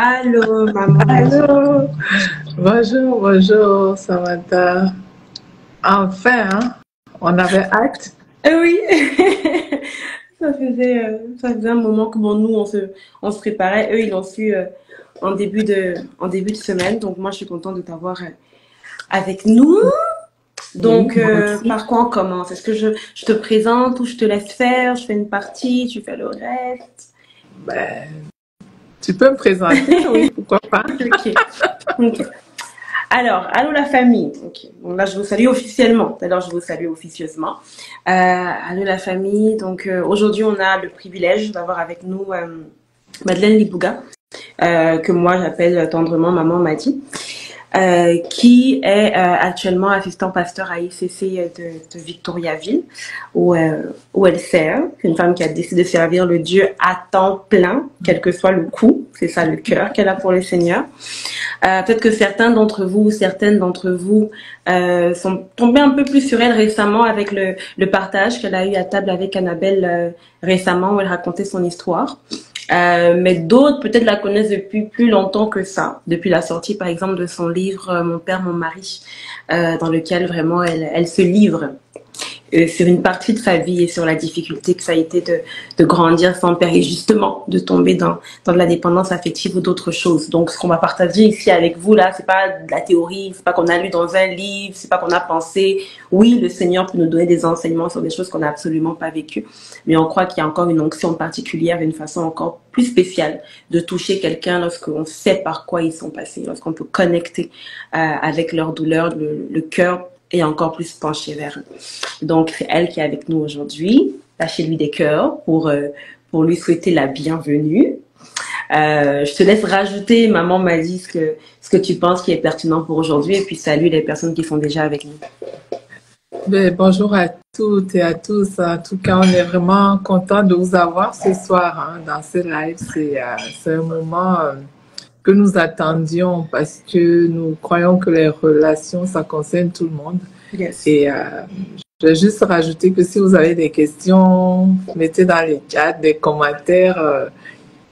Allô, maman. Allô. Bonjour, bonjour, Samantha. Enfin, hein, on avait hâte. Oui, ça faisait un moment que bon, nous, on se préparait. Eux, ils l'ont su en début de semaine. Donc, moi, je suis contente de t'avoir avec nous. Oui, Donc, moi aussi. par quoi on commence? Est-ce que je te présente ou je te laisse faire? Je fais une partie, tu fais le reste? Ben, tu peux me présenter, oui, pourquoi pas. Ok. Ok. Alors, allô la famille. Ok. Bon, là, je vous salue officiellement. Alors, je vous salue officieusement. Allô la famille. Donc, aujourd'hui, on a le privilège d'avoir avec nous Madeleine Libouga, que moi j'appelle tendrement Maman Madi, qui est actuellement assistant pasteur à ICC de Victoriaville, où elle sert. C'est une femme qui a décidé de servir le Dieu à temps plein, quel que soit le coût. C'est ça le cœur qu'elle a pour le Seigneur. Peut-être que certains d'entre vous ou certaines d'entre vous sont tombés un peu plus sur elle récemment avec le partage qu'elle a eu à table avec Annabelle récemment où elle racontait son histoire. Mais d'autres peut-être la connaissent depuis plus longtemps que ça, depuis la sortie par exemple de son livre Mon père, mon mari, dans lequel vraiment elle se livre sur une partie de sa vie et sur la difficulté que ça a été de grandir sans père et justement de tomber dans de la dépendance affective ou d'autres choses. Donc, ce qu'on va partager ici avec vous, là, c'est pas de la théorie, c'est pas qu'on a lu dans un livre, c'est pas qu'on a pensé. Oui, le Seigneur peut nous donner des enseignements sur des choses qu'on n'a absolument pas vécues, mais on croit qu'il y a encore une onction particulière, une façon encore plus spéciale de toucher quelqu'un lorsqu'on sait par quoi ils sont passés, lorsqu'on peut connecter avec leur douleur, le cœur et encore plus penché vers eux. Donc, c'est elle qui est avec nous aujourd'hui. Lâchez-lui des cœurs pour lui souhaiter la bienvenue. Je te laisse rajouter, maman m'a dit ce que tu penses qui est pertinent pour aujourd'hui et puis salut les personnes qui sont déjà avec nous. Ben, bonjour à toutes et à tous. En tout cas, on est vraiment content de vous avoir ce soir hein, dans ce live. C'est un moment que nous attendions parce que nous croyons que les relations, ça concerne tout le monde. Yes. Et je vais juste rajouter que si vous avez des questions, mettez dans les chats, des commentaires.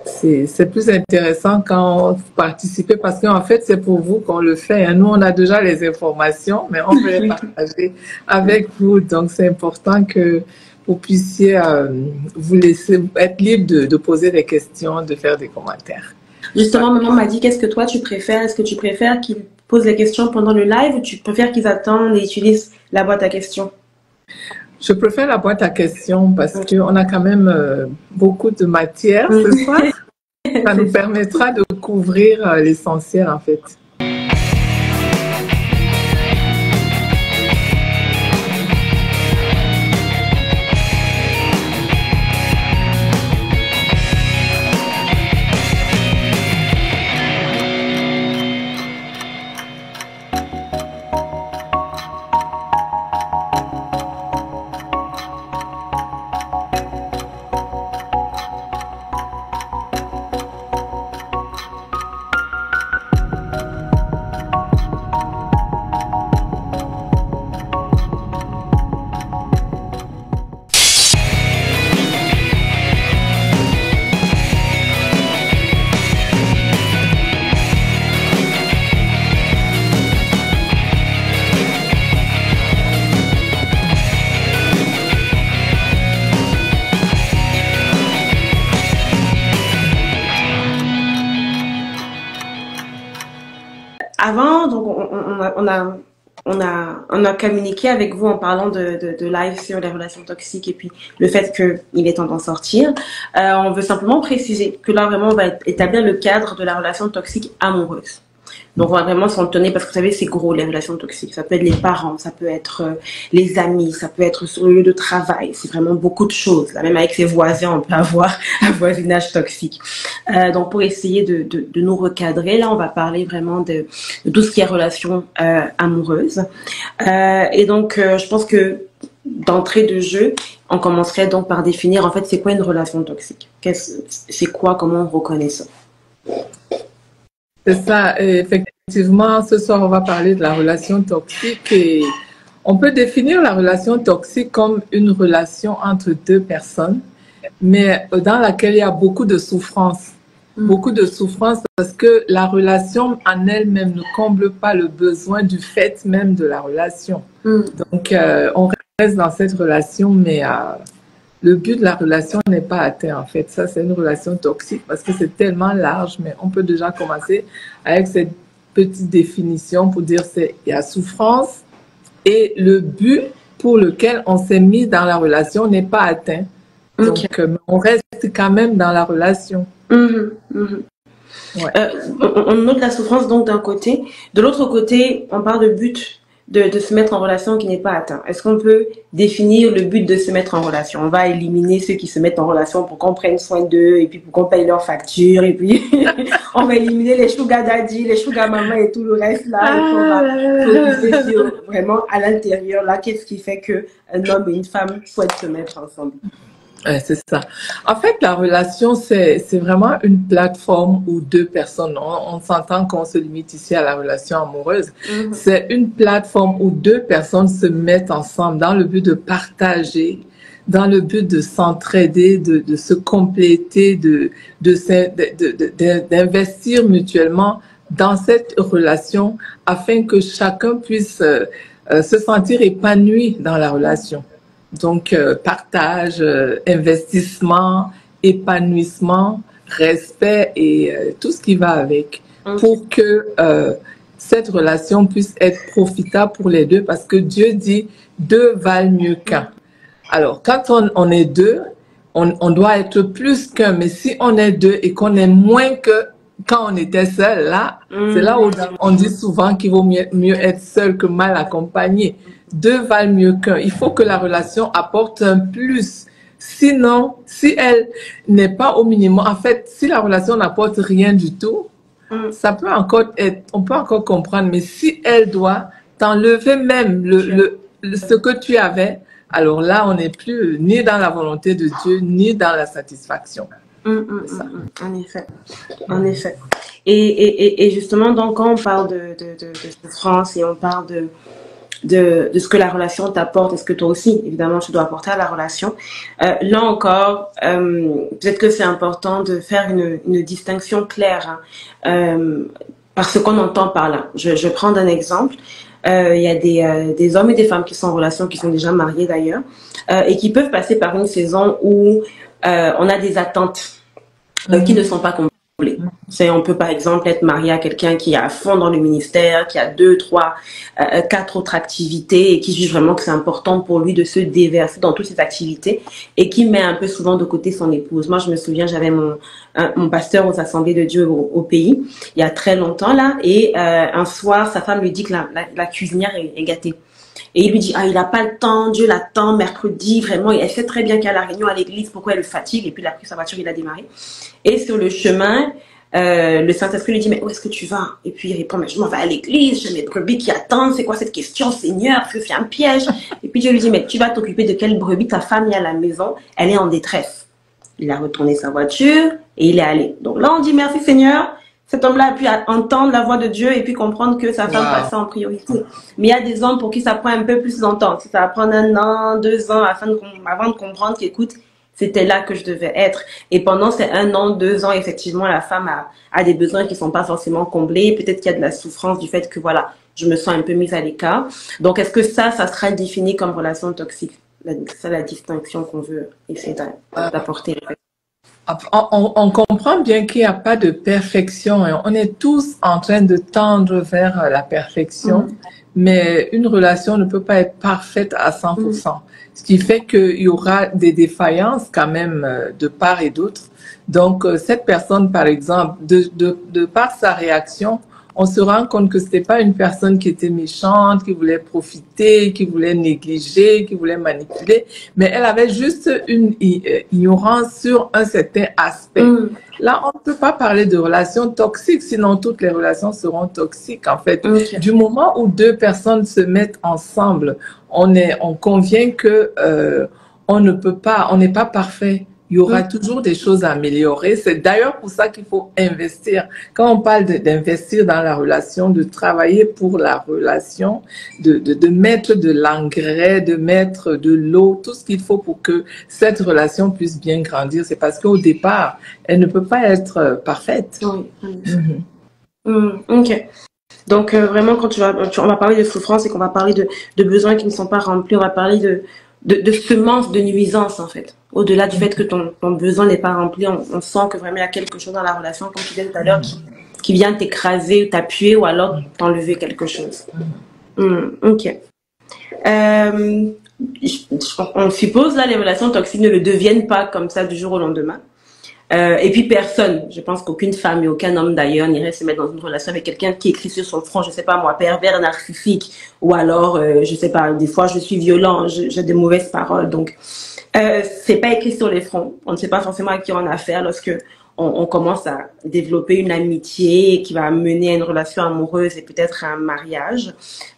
C'est plus intéressant quand vous participez parce qu'en fait, c'est pour vous qu'on le fait. Hein. Nous, on a déjà les informations, mais on veut les partager avec vous. Donc, c'est important que vous puissiez vous laisser être libre de poser des questions, de faire des commentaires. Justement, maman m'a dit, qu'est-ce que toi tu préfères? Est-ce que tu préfères qu'ils posent les questions pendant le live ou tu préfères qu'ils attendent et utilisent la boîte à questions? Je préfère la boîte à questions parce qu'on a quand même beaucoup de matière ce soir. Ça nous permettra de couvrir l'essentiel en fait. Avant, donc on a communiqué avec vous en parlant de live sur les relations toxiques et puis le fait qu'il est temps d'en sortir. On veut simplement préciser que là vraiment on va établir le cadre de la relation toxique amoureuse. Donc on va vraiment s'en tenir parce que vous savez c'est gros les relations toxiques. Ça peut être les parents, ça peut être les amis, ça peut être sur le lieu de travail. C'est vraiment beaucoup de choses. Là, même avec ses voisins on peut avoir un voisinage toxique. Donc pour essayer de nous recadrer, là on va parler vraiment de tout ce qui est relations amoureuses. Et donc je pense que d'entrée de jeu, on commencerait donc par définir en fait c'est quoi une relation toxique. C'est quoi, comment on reconnaît ça? C'est ça, effectivement, ce soir, on va parler de la relation toxique et on peut définir la relation toxique comme une relation entre deux personnes, mais dans laquelle il y a beaucoup de souffrance. beaucoup de souffrance parce que la relation en elle-même ne comble pas le besoin du fait même de la relation. Donc, on reste dans cette relation, mais le but de la relation n'est pas atteint, en fait. Ça, c'est une relation toxique parce que c'est tellement large, mais on peut déjà commencer avec cette petite définition pour dire il y a souffrance et le but pour lequel on s'est mis dans la relation n'est pas atteint. Donc, on reste quand même dans la relation. Ouais. On note la souffrance donc d'un côté. De l'autre côté, on parle de but de se mettre en relation qui n'est pas atteint. Est-ce qu'on peut définir le but de se mettre en relation? On va éliminer ceux qui se mettent en relation pour qu'on prenne soin d'eux et puis pour qu'on paye leurs factures et puis on va éliminer les sugar daddy, les sugar maman et tout le reste là. Et on va focuser sur vraiment à l'intérieur là, qu'est-ce qui fait que un homme et une femme souhaitent se mettre ensemble? C'est ça. En fait, la relation, c'est vraiment une plateforme où deux personnes, on s'entend qu'on se limite ici à la relation amoureuse, c'est une plateforme où deux personnes se mettent ensemble dans le but de partager, dans le but de s'entraider, de se compléter, d'investir mutuellement dans cette relation afin que chacun puisse se sentir épanoui dans la relation. Donc, partage, investissement, épanouissement, respect et tout ce qui va avec pour que cette relation puisse être profitable pour les deux parce que Dieu dit deux valent mieux qu'un. Alors, quand on est deux, on doit être plus qu'un, mais si on est deux et qu'on est moins que quand on était seul, là, c'est là où on dit souvent qu'il vaut mieux être seul que mal accompagné. Deux valent mieux qu'un. Il faut que la relation apporte un plus. Sinon, si elle n'est pas au minimum, en fait, si la relation n'apporte rien du tout, ça peut encore être, on peut encore comprendre, mais si elle doit t'enlever même ce que tu avais, alors là, on n'est plus ni dans la volonté de Dieu, ni dans la satisfaction. En effet, en effet. Et justement, donc, quand on parle de souffrance et on parle de ce que la relation t'apporte et ce que toi aussi, évidemment, tu dois apporter à la relation. Là encore, peut-être que c'est important de faire une distinction claire par ce qu'on entend par là. Je vais prendre un exemple. Il y a des hommes et des femmes qui sont en relation, qui sont déjà mariés d'ailleurs, et qui peuvent passer par une saison où on a des attentes qui ne sont pas comblées. On peut par exemple être marié à quelqu'un qui est à fond dans le ministère, qui a 2, 3, 4 autres activités et qui juge vraiment que c'est important pour lui de se déverser dans toutes ces activités et qui met un peu souvent de côté son épouse. Moi, je me souviens, j'avais mon pasteur aux Assemblées de Dieu au pays, il y a très longtemps là, et un soir, sa femme lui dit que la cuisinière est gâtée. Et il lui dit, il n'a pas le temps, Dieu l'attend, mercredi, vraiment, elle sait très bien qu'il y a la réunion à l'église, pourquoi elle le fatigue, et puis il a pris sa voiture, il a démarré. Et sur le chemin, le Saint-Esprit lui dit, mais où est-ce que tu vas? Et puis il répond, mais je m'en vais à l'église, j'ai mes brebis qui attendent, c'est quoi cette question, Seigneur, est-ce que c'est un piège? Et puis Dieu lui dit, mais tu vas t'occuper de quelle brebis? Ta femme est à la maison, elle est en détresse. Il a retourné sa voiture, et il est allé. Donc là, on dit, merci Seigneur. Cet homme-là a pu entendre la voix de Dieu et puis comprendre que sa femme passait en priorité. Mais il y a des hommes pour qui ça prend un peu plus longtemps. Ça va prendre 1 an, 2 ans avant de comprendre qu'écoute, c'était là que je devais être. Et pendant ces 1 an, 2 ans, effectivement, la femme a des besoins qui sont pas forcément comblés. Peut-être qu'il y a de la souffrance du fait que voilà, je me sens un peu mise à l'écart. Donc, est-ce que ça sera défini comme relation toxique? C'est la distinction qu'on veut essayer d'apporter. On comprend bien qu'il n'y a pas de perfection. On est tous en train de tendre vers la perfection, mais une relation ne peut pas être parfaite à 100%. Ce qui fait qu'il y aura des défaillances quand même de part et d'autre. Donc, cette personne, par exemple, de par sa réaction, on se rend compte que c'était pas une personne qui était méchante, qui voulait profiter, qui voulait négliger, qui voulait manipuler, mais elle avait juste une ignorance sur un certain aspect. Là, on ne peut pas parler de relations toxiques, sinon toutes les relations seront toxiques, en fait. Du moment où deux personnes se mettent ensemble, on convient que on n'est pas parfait. il y aura toujours des choses à améliorer. C'est d'ailleurs pour ça qu'il faut investir. Quand on parle d'investir dans la relation, de travailler pour la relation, de mettre de l'engrais, de mettre de l'eau, tout ce qu'il faut pour que cette relation puisse bien grandir, c'est parce qu'au départ, elle ne peut pas être parfaite. Oui. Ok. Donc vraiment, quand on va parler de souffrance et qu'on va parler de besoins qui ne sont pas remplis, on va parler de semences de nuisance en fait. Au-delà du fait que ton besoin n'est pas rempli, on sent que vraiment il y a quelque chose dans la relation, comme tu disais tout à l'heure, qui vient t'écraser, t'appuyer ou alors t'enlever quelque chose. Ok. On suppose là les relations toxiques ne le deviennent pas comme ça du jour au lendemain. Et puis personne, je pense qu'aucune femme et aucun homme d'ailleurs n'irait se mettre dans une relation avec quelqu'un qui écrit sur son front, je sais pas moi, pervers, narcissique, ou alors, je sais pas, des fois je suis violent, j'ai des mauvaises paroles, donc c'est pas écrit sur les fronts. On ne sait pas forcément à qui on a affaire lorsque on commence à développer une amitié qui va mener à une relation amoureuse et peut-être à un mariage.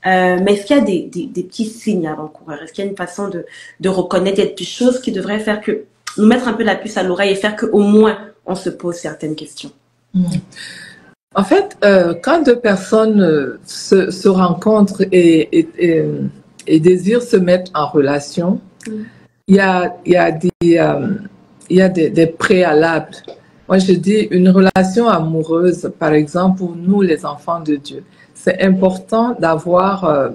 Mais est-ce qu'il y a des petits signes avant-coureurs? Est-ce qu'il y a une façon de reconnaître des petites choses qui devraient faire que nous mettre un peu la puce à l'oreille et faire qu'au moins on se pose certaines questions? En fait, quand deux personnes se rencontrent et désirent se mettre en relation, il y a des préalables. Moi, je dis une relation amoureuse, par exemple, pour nous, les enfants de Dieu, c'est important d'avoir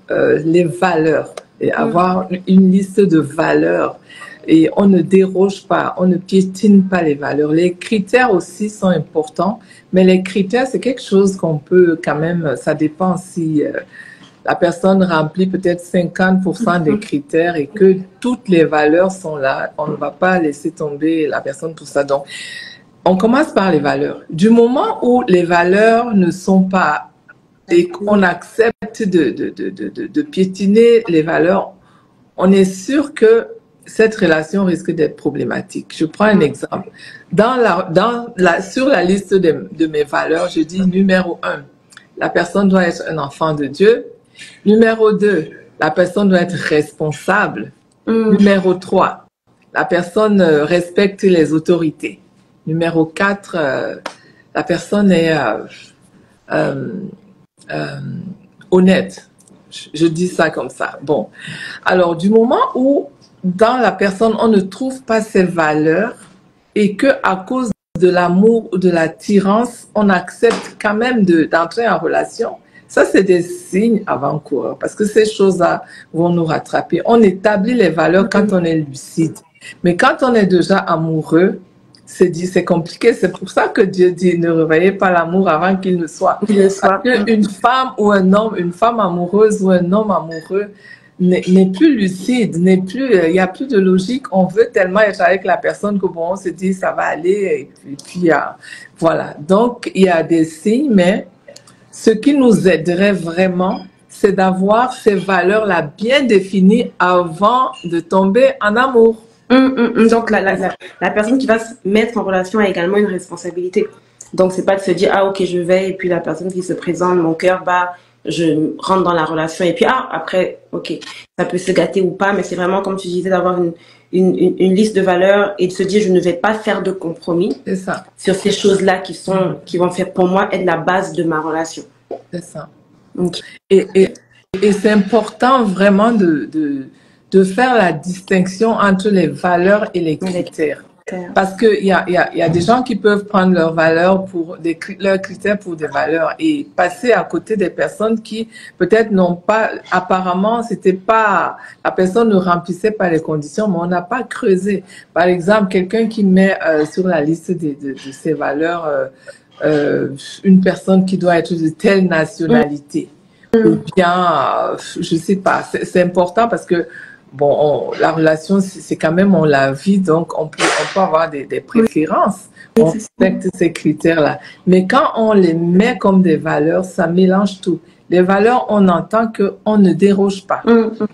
les valeurs et avoir une liste de valeurs. Et on ne déroge pas, on ne piétine pas les valeurs. Les critères aussi sont importants, mais les critères, c'est quelque chose qu'on peut quand même, ça dépend si la personne remplit peut-être 50% des critères et que toutes les valeurs sont là, on ne va pas laisser tomber la personne pour ça. Donc, on commence par les valeurs. Du moment où les valeurs ne sont pas et qu'on accepte de piétiner les valeurs, on est sûr que cette relation risque d'être problématique. Je prends un exemple. Sur la liste de mes valeurs, je dis numéro 1, la personne doit être un enfant de Dieu. Numéro 2, la personne doit être responsable. Numéro 3, la personne respecte les autorités. Numéro 4, la personne est honnête. Je dis ça comme ça. Bon. Alors, du moment où dans la personne, on ne trouve pas ces valeurs et que à cause de l'amour ou de l'attirance, on accepte quand même d'entrer en relation, ça, c'est des signes avant-coureurs parce que ces choses-là vont nous rattraper. On établit les valeurs quand on est lucide. Mais quand on est déjà amoureux, c'est compliqué. C'est pour ça que Dieu dit ne réveillez pas l'amour avant qu'il ne soit. Parce qu'une femme ou un homme, une femme amoureuse ou un homme amoureux n'est plus lucide, il n'y a plus de logique. On veut tellement être avec la personne que bon, on se dit ça va aller et puis voilà. Donc il y a des signes, mais ce qui nous aiderait vraiment, c'est d'avoir ces valeurs-là bien définies avant de tomber en amour. Donc la personne qui va se mettre en relation a également une responsabilité. Donc c'est pas de se dire ah ok je vais et puis la personne qui se présente, mon cœur bat, je rentre dans la relation et puis après ok ça peut se gâter ou pas, mais c'est vraiment comme tu disais d'avoir une liste de valeurs et de se dire je ne vais pas faire de compromis sur ces choses-là qui vont faire pour moi être la base de ma relation. C'est ça. Okay. Et c'est important vraiment de faire la distinction entre les valeurs et les critères. Parce qu'il y a des gens qui peuvent prendre leurs valeurs leurs critères pour des valeurs et passer à côté des personnes qui peut-être n'ont pas, apparemment, la personne ne remplissait pas les conditions, mais on n'a pas creusé. Par exemple, quelqu'un qui met sur la liste de ses valeurs une personne qui doit être de telle nationalité. Ou bien, je sais pas, c'est important parce que bon, la relation, c'est quand même, on la vit, donc on peut avoir des préférences. On respecte ces critères-là. Mais quand on les met comme des valeurs, ça mélange tout. Les valeurs, on entend qu'on ne déroge pas.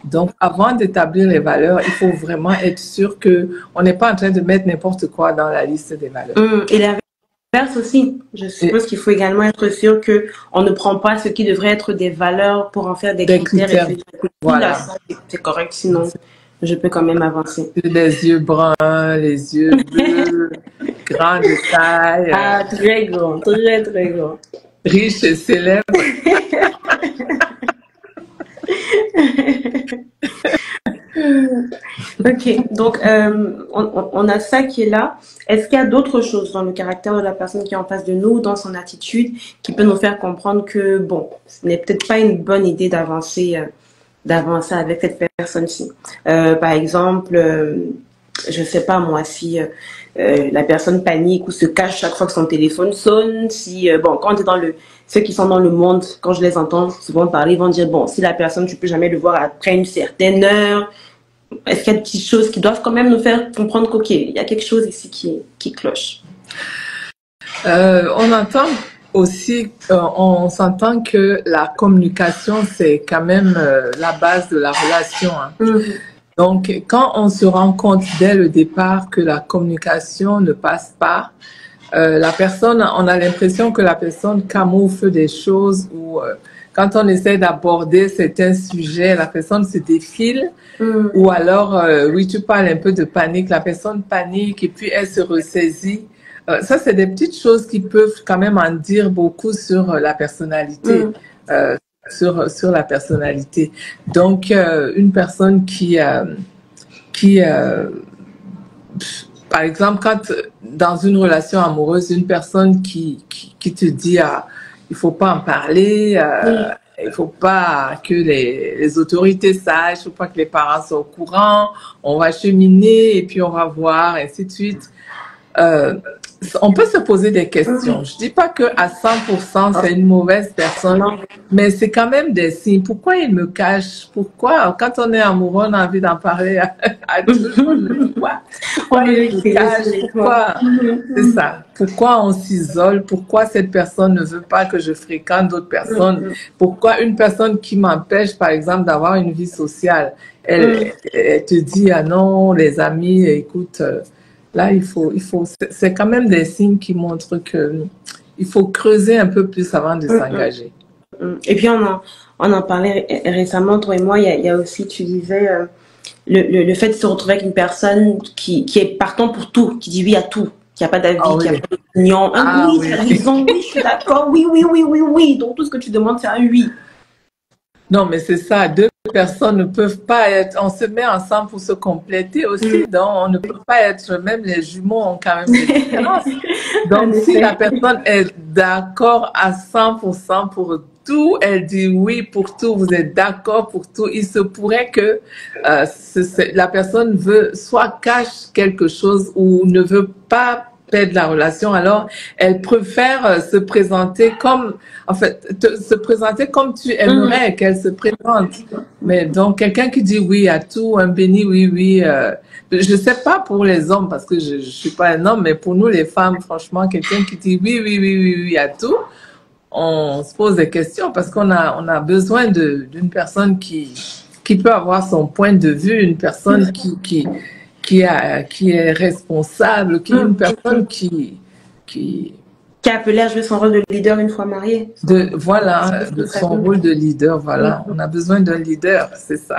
Donc, avant d'établir les valeurs, il faut vraiment être sûr qu'on n'est pas en train de mettre n'importe quoi dans la liste des valeurs. Et l'inverse aussi. Je suppose qu'il faut également être sûr qu'on ne prend pas ce qui devrait être des valeurs pour en faire des critères. Et voilà. C'est correct, sinon je peux quand même avancer. Les yeux bruns, les yeux bleus, grands de taille, Ah, très grand, très, très grand. riche et célèbre. Ok, donc on a ça qui est là. Est-ce qu'il y a d'autres choses dans le caractère de la personne qui est en face de nous, dans son attitude, qui peut nous faire comprendre que, bon, ce n'est peut-être pas une bonne idée d'avancer avec cette personne-ci. Par exemple, je sais pas moi, si la personne panique ou se cache chaque fois que son téléphone sonne, si bon, quand tu es dans ceux qui sont dans le monde, quand je les entends souvent parler, ils vont dire bon, si la personne tu peux jamais le voir après une certaine heure, est-ce qu'il y a des petites choses qui doivent quand même nous faire comprendre qu'ok, il y a quelque chose ici qui cloche. On entend aussi, on s'entend que la communication, c'est quand même la base de la relation. Hein. Mm-hmm. Donc, quand on se rend compte dès le départ que la communication ne passe pas, la personne, on a l'impression que la personne camoufle des choses ou quand on essaie d'aborder certains sujets, la personne se défile ou alors, oui, tu parles un peu de panique, la personne panique et puis elle se ressaisit. Ça, c'est des petites choses qui peuvent quand même en dire beaucoup sur la personnalité. Sur la personnalité. Donc, une personne par exemple, quand dans une relation amoureuse, une personne qui te dit il faut pas en parler, il faut pas que les autorités sachent, il faut pas que les parents soient au courant, on va cheminer et puis on va voir, ainsi de suite. On peut se poser des questions. Je dis pas que à 100% c'est une mauvaise personne, mais c'est quand même des signes. Pourquoi il me cache? Pourquoi, quand on est amoureux, on a envie d'en parler à tout le monde? Pourquoi il me cache? Pourquoi? C'est ça. Pourquoi on s'isole? Pourquoi cette personne ne veut pas que je fréquente d'autres personnes? Pourquoi une personne qui m'empêche, par exemple, d'avoir une vie sociale, elle te dit, ah non, les amis, écoute, là, c'est quand même des signes qui montrent que il faut creuser un peu plus avant de s'engager. Et puis, on en parlait récemment, toi et moi, il y a aussi, tu disais, le fait de se retrouver avec une personne qui est partant pour tout, qui dit oui à tout, qui n'a pas d'avis, qui n'a pas d'opinion. Oui, tu as raison, oui, je suis d'accord, oui. Donc, tout ce que tu demandes, c'est un oui. Non, mais c'est ça. Deux personnes ne peuvent pas être. On se met ensemble pour se compléter aussi. Donc, on ne peut pas être. Même les jumeaux ont quand même des différences. Donc, si la personne est d'accord à 100% pour tout, elle dit oui pour tout, vous êtes d'accord pour tout, il se pourrait que la personne soit cache quelque chose ou ne veut pas perdre la relation, alors elle préfère se présenter comme, se présenter comme tu aimerais qu'elle se présente. Mais donc, quelqu'un qui dit oui à tout, un béni, oui, je sais pas pour les hommes, parce que je suis pas un homme, mais pour nous, les femmes, franchement, quelqu'un qui dit oui à tout, on se pose des questions parce qu'on a besoin d'une personne qui peut avoir son point de vue, une personne qui est responsable, qui est une personne qui est appelée à jouer son rôle de leader une fois mariée. Voilà, de son rôle de leader, voilà. On a besoin d'un leader, c'est ça.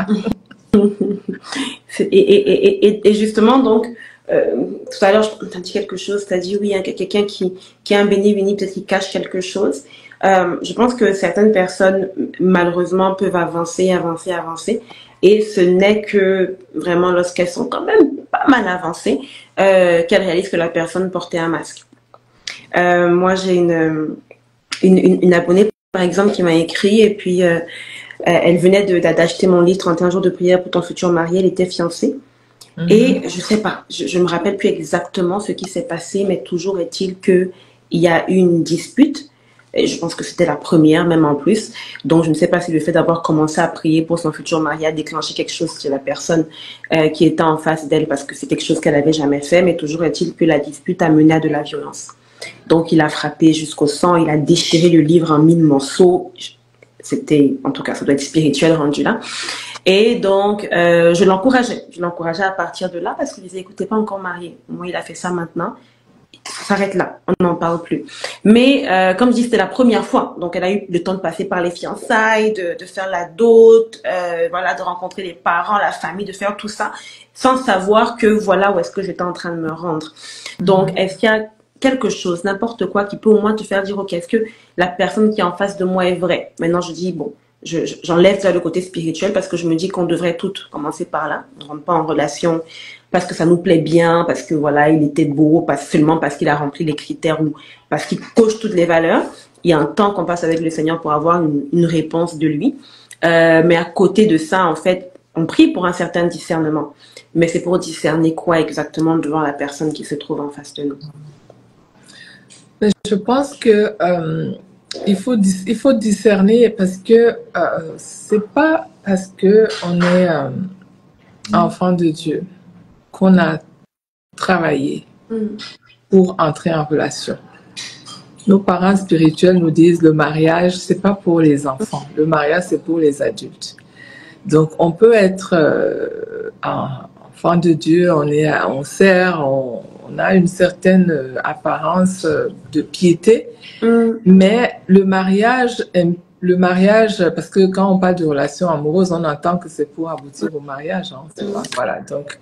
Et justement, donc, tout à l'heure, tu as dit quelque chose, tu as dit oui, il y a quelqu'un qui est un béni, peut-être qui cache quelque chose. Je pense que certaines personnes, malheureusement, peuvent avancer. Et ce n'est que vraiment lorsqu'elles sont quand même pas mal avancées qu'elles réalisent que la personne portait un masque. Moi, j'ai une abonnée, par exemple, qui m'a écrit et puis elle venait d'acheter mon livre 31 jours de prière pour ton futur marié. Elle était fiancée. Et je sais pas, je me rappelle plus exactement ce qui s'est passé, mais toujours est-il qu'il y a eu une dispute. Et je pense que c'était la première, même en plus. Donc, je ne sais pas si le fait d'avoir commencé à prier pour son futur mari a déclenché quelque chose chez la personne qui était en face d'elle, parce que c'est quelque chose qu'elle n'avait jamais fait, mais toujours est-il que la dispute a mené à de la violence. Donc, il a frappé jusqu'au sang, il a déchiré le livre en 1000 morceaux. C'était, en tout cas, ça doit être spirituel rendu là. Et donc, je l'encourageais à partir de là, parce qu'il disait, écoutez, pas encore marié. Moi, il a fait ça maintenant. ça s'arrête là, on n'en parle plus. Mais comme je dis, c'était la première fois, donc elle a eu le temps de passer par les fiançailles, de faire la dot, voilà, de rencontrer les parents, la famille, de faire tout ça, sans savoir que voilà où est-ce que j'étais en train de me rendre. Donc, est-ce qu'il y a quelque chose, n'importe quoi, qui peut au moins te faire dire, ok, est-ce que la personne qui est en face de moi est vraie? Maintenant, je dis, bon, j'enlève le côté spirituel parce que je me dis qu'on devrait toutes commencer par là. On ne rentre pas en relation parce que ça nous plaît bien, parce que voilà, il était beau, pas seulement parce qu'il a rempli les critères ou parce qu'il coche toutes les valeurs. Il y a un temps qu'on passe avec le Seigneur pour avoir une réponse de lui. Mais à côté de ça, en fait, on prie pour un certain discernement. Mais c'est pour discerner quoi exactement devant la personne qui se trouve en face de nous. Mais je pense que il faut discerner parce que c'est pas parce que on est enfant de Dieu qu'on a travaillé pour entrer en relation. Nos parents spirituels nous disent le mariage c'est pas pour les enfants, le mariage c'est pour les adultes. Donc on peut être enfant de Dieu, on sert, on a une certaine apparence de piété, mais le mariage, parce que quand on parle de relation amoureuse, on entend que c'est pour aboutir au mariage. Hein, c'est pas, voilà. Donc,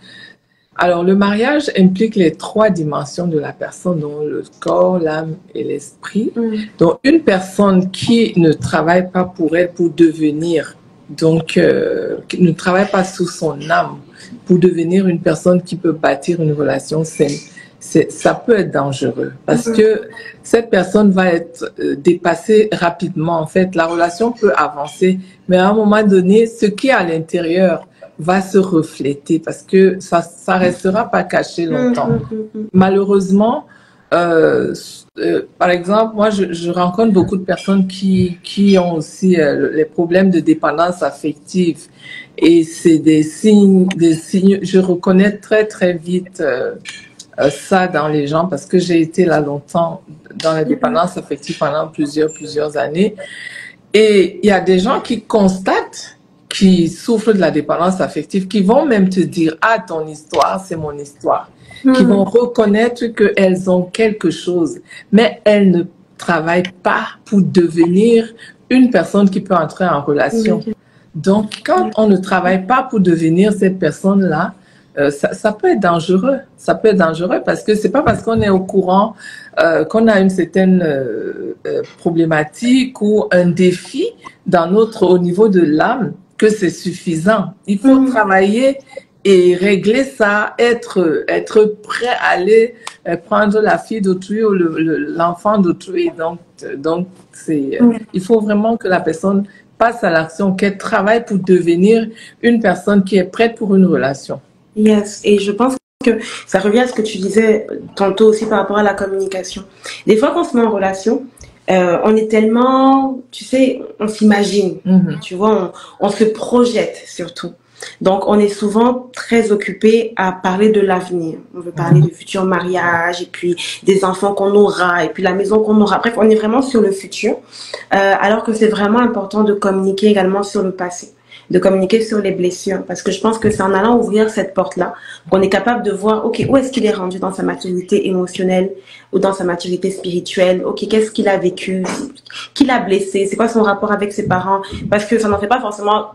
alors le mariage implique les 3 dimensions de la personne, dont le corps, l'âme et l'esprit. Donc une personne qui ne travaille pas pour elle, pour devenir, donc qui ne travaille pas sous son âme, pour devenir une personne qui peut bâtir une relation saine, ça peut être dangereux parce que cette personne va être dépassée rapidement. En fait, la relation peut avancer, mais à un moment donné, ce qui est à l'intérieur va se refléter parce que ça restera pas caché longtemps. Malheureusement, par exemple, moi, je rencontre beaucoup de personnes qui ont aussi les problèmes de dépendance affective. Et c'est des signes, je reconnais très, très vite ça dans les gens parce que j'ai été là longtemps dans la dépendance affective pendant plusieurs années. Et il y a des gens qui constatent qui souffrent de la dépendance affective, qui vont même te dire « Ah, ton histoire, c'est mon histoire ». Qui vont reconnaître qu'elles ont quelque chose, mais elles ne travaillent pas pour devenir une personne qui peut entrer en relation. Donc, quand on ne travaille pas pour devenir cette personne-là, ça peut être dangereux. Ça peut être dangereux parce que c'est pas parce qu'on est au courant qu'on a une certaine problématique ou un défi au niveau de l'âme que c'est suffisant. Il faut travailler et régler ça, être prêt à aller prendre la fille d'autrui ou l'enfant d'autrui. Donc il faut vraiment que la personne passe à l'action, qu'elle travaille pour devenir une personne qui est prête pour une relation. Yes, et je pense que ça revient à ce que tu disais tantôt aussi par rapport à la communication. Des fois qu'on se met en relation, on est tellement, tu sais, on s'imagine, tu vois, on se projette surtout. Donc, on est souvent très occupé à parler de l'avenir. On veut parler du futur mariage, et puis des enfants qu'on aura, et puis la maison qu'on aura. Bref, on est vraiment sur le futur, alors que c'est vraiment important de communiquer également sur le passé, de communiquer sur les blessures, parce que je pense que c'est en allant ouvrir cette porte-là qu'on est capable de voir, ok, où est-ce qu'il est rendu dans sa maturité émotionnelle ou dans sa maturité spirituelle, ok, qu'est-ce qu'il a vécu, qui l'a blessé, c'est quoi son rapport avec ses parents, parce que ça n'en fait pas forcément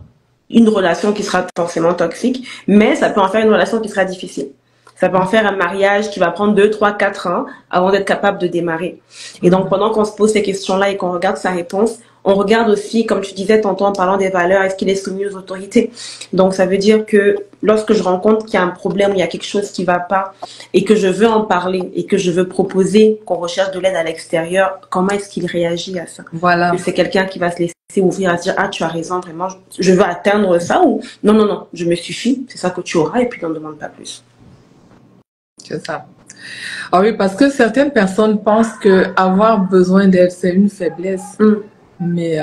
une relation qui sera forcément toxique, mais ça peut en faire une relation qui sera difficile. Ça peut en faire un mariage qui va prendre 2, 3, 4 ans avant d'être capable de démarrer. Et donc, pendant qu'on se pose ces questions-là et qu'on regarde sa réponse, on regarde aussi, comme tu disais tantôt en parlant des valeurs, est-ce qu'il est soumis aux autorités? Donc, ça veut dire que lorsque je rencontre qu'il y a un problème, il y a quelque chose qui va pas et que je veux en parler et que je veux proposer qu'on recherche de l'aide à l'extérieur, comment est-ce qu'il réagit à ça? Voilà. C'est quelqu'un qui va se laisser ouvrir à se dire, ah, tu as raison, vraiment, je veux atteindre ça ou non, je me suffis, c'est ça que tu auras et puis n'en demande pas plus. C'est ça. Ah oui, parce que certaines personnes pensent que avoir besoin d'aide, c'est une faiblesse. Mais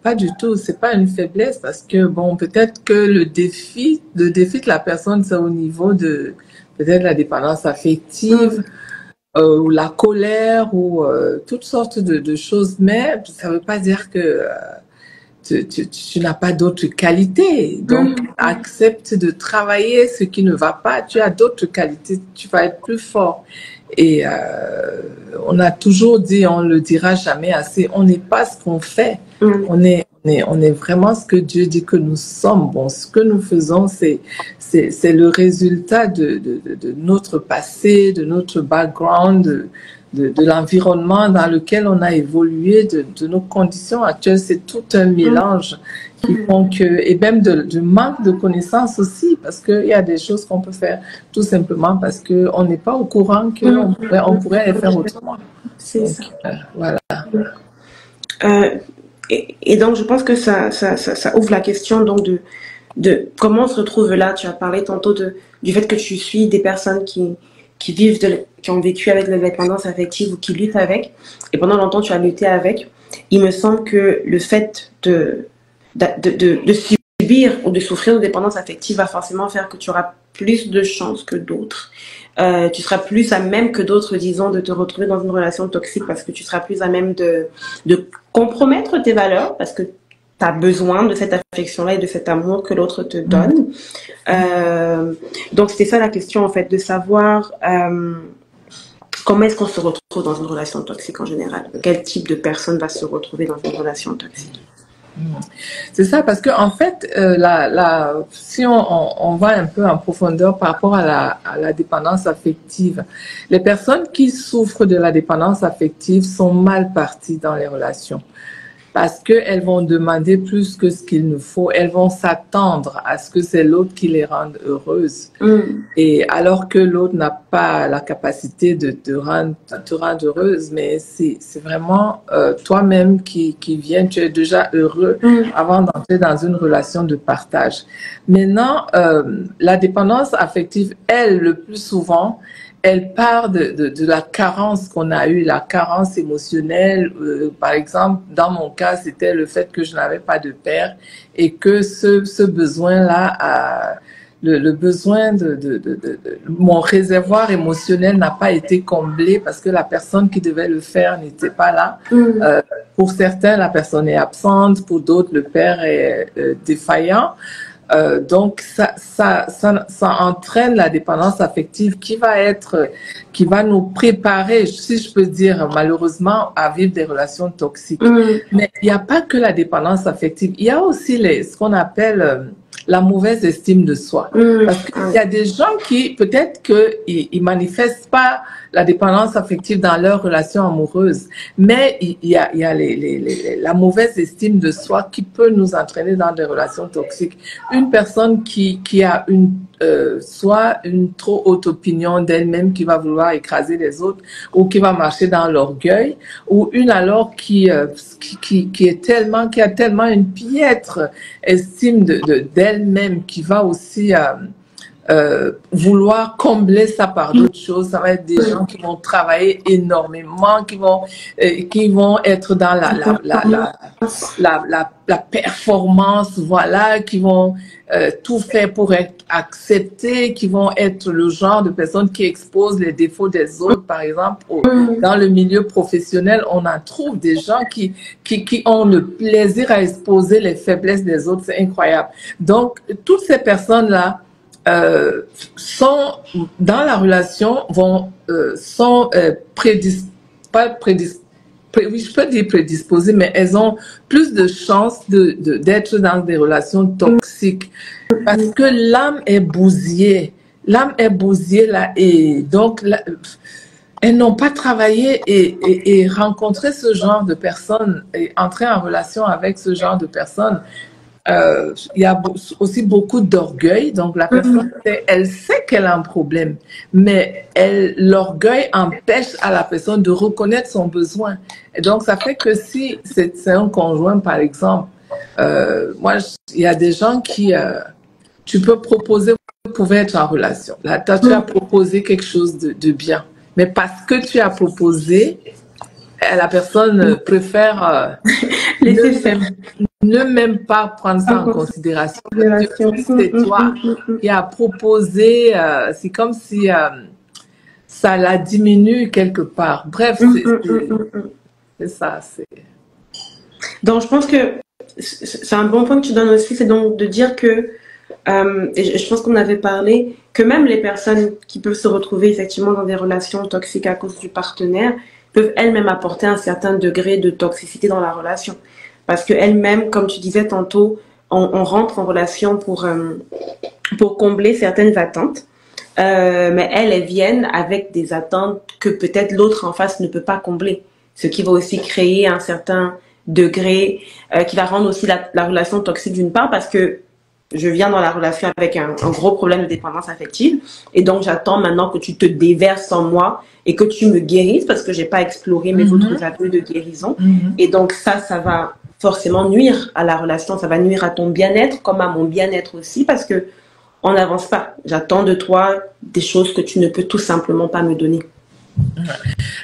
pas du tout, c'est pas une faiblesse parce que bon, peut-être que le défi de la personne, c'est au niveau de peut-être la dépendance affective ou la colère ou toutes sortes de choses, mais ça veut pas dire que tu n'as pas d'autres qualités. Donc, accepte de travailler ce qui ne va pas. Tu as d'autres qualités, tu vas être plus fort. Et on a toujours dit, on le dira jamais assez, on n'est pas ce qu'on fait. On est vraiment ce que Dieu dit que nous sommes. Bon, ce que nous faisons, c'est le résultat de notre passé, de notre background, de l'environnement dans lequel on a évolué, de nos conditions actuelles. C'est tout un mélange qui font que, et même du manque de connaissances aussi, parce qu'il y a des choses qu'on peut faire tout simplement parce qu'on n'est pas au courant qu'on pourrait les faire autrement. C'est ça. Voilà. Et donc, je pense que ça ouvre la question donc de comment on se retrouve là. Tu as parlé tantôt du fait que tu suis des personnes qui ont vécu avec la dépendance affective ou qui luttent avec. Et pendant longtemps, tu as lutté avec. Il me semble que le fait de subir ou de souffrir de dépendance affective va forcément faire que tu auras plus de chances que d'autres. Tu seras plus à même que d'autres, disons, de te retrouver dans une relation toxique parce que tu seras plus à même de compromettre tes valeurs parce que tu as besoin de cette affection-là et de cet amour que l'autre te donne. Donc, c'était ça la question, en fait, de savoir comment est-ce qu'on se retrouve dans une relation toxique en général. Quel type de personne va se retrouver dans une relation toxique? C'est ça, parce que en fait, si on va un peu en profondeur par rapport à la dépendance affective, les personnes qui souffrent de la dépendance affective sont mal parties dans les relations. Parce qu'elles vont demander plus que ce qu'il nous faut. Elles vont s'attendre à ce que c'est l'autre qui les rende heureuses. Et alors que l'autre n'a pas la capacité de te rendre heureuse, mais c'est vraiment toi-même qui viens, tu es déjà heureux avant d'entrer dans une relation de partage. Maintenant, la dépendance affective, elle, le plus souvent, elle part de la carence qu'on a eue, la carence émotionnelle. Par exemple, dans mon cas, c'était le fait que je n'avais pas de père et que ce besoin-là, le besoin mon réservoir émotionnel n'a pas été comblé parce que la personne qui devait le faire n'était pas là. Pour certains, la personne est absente, pour d'autres, le père est défaillant. Donc, ça entraîne la dépendance affective qui va nous préparer, si je peux dire, malheureusement, à vivre des relations toxiques. Mais il n'y a pas que la dépendance affective. Il y a aussi ce qu'on appelle la mauvaise estime de soi. Parce qu'il y a des gens qui, peut-être qu'ils manifestent pas la dépendance affective dans leur relation amoureuse, mais il y a la mauvaise estime de soi qui peut nous entraîner dans des relations toxiques. Une personne qui a soit une trop haute opinion d'elle-même, qui va vouloir écraser les autres, ou qui va marcher dans l'orgueil, ou une alors qui a tellement une piètre estime d'elle-même, qui va aussi vouloir combler ça par d'autres choses. Ça va être des gens qui vont travailler énormément, qui vont être dans la performance, voilà, qui vont tout faire pour être acceptés, qui vont être le genre de personnes qui exposent les défauts des autres. Par exemple, dans le milieu professionnel, on en trouve des gens qui ont le plaisir à exposer les faiblesses des autres. C'est incroyable. Donc, toutes ces personnes-là sont dans la relation, sont oui, je peux dire prédisposées, mais elles ont plus de chances d'être dans des relations toxiques parce que l'âme est bousillée. L'âme est bousillée là, et donc elles n'ont pas travaillé et rencontré ce genre de personnes et entrer en relation avec ce genre de personnes. Il y a aussi beaucoup d'orgueil. Donc, la personne, elle sait qu'elle a un problème, mais l'orgueil empêche à la personne de reconnaître son besoin. Et donc, ça fait que si c'est un conjoint, par exemple, il y a des gens qui, tu peux proposer, vous pouvez être en relation. Là, toi, tu as proposé quelque chose de bien, mais parce que tu as proposé, la personne préfère laisser faire. Ne même pas prendre ça en considération. C'est toi qui as proposé, c'est comme si ça la diminue quelque part. Bref, c'est ça. Donc, je pense que c'est un bon point que tu donnes aussi, c'est donc de dire que, et je pense qu'on avait parlé, que même les personnes qui peuvent se retrouver effectivement dans des relations toxiques à cause du partenaire peuvent elles-mêmes apporter un certain degré de toxicité dans la relation. Parce que elles-mêmes, comme tu disais tantôt, on rentre en relation pour combler certaines attentes. Mais elles viennent avec des attentes que peut-être l'autre en face ne peut pas combler. Ce qui va aussi créer un certain degré, qui va rendre aussi la relation toxique d'une part, parce que je viens dans la relation avec un gros problème de dépendance affective, et donc j'attends maintenant que tu te déverses en moi et que tu me guérisses, parce que j'ai pas exploré mes autres avenues de guérison. Et donc ça va forcément nuire à la relation, ça va nuire à ton bien-être comme à mon bien-être aussi, parce que on n'avance pas. J'attends de toi des choses que tu ne peux tout simplement pas me donner.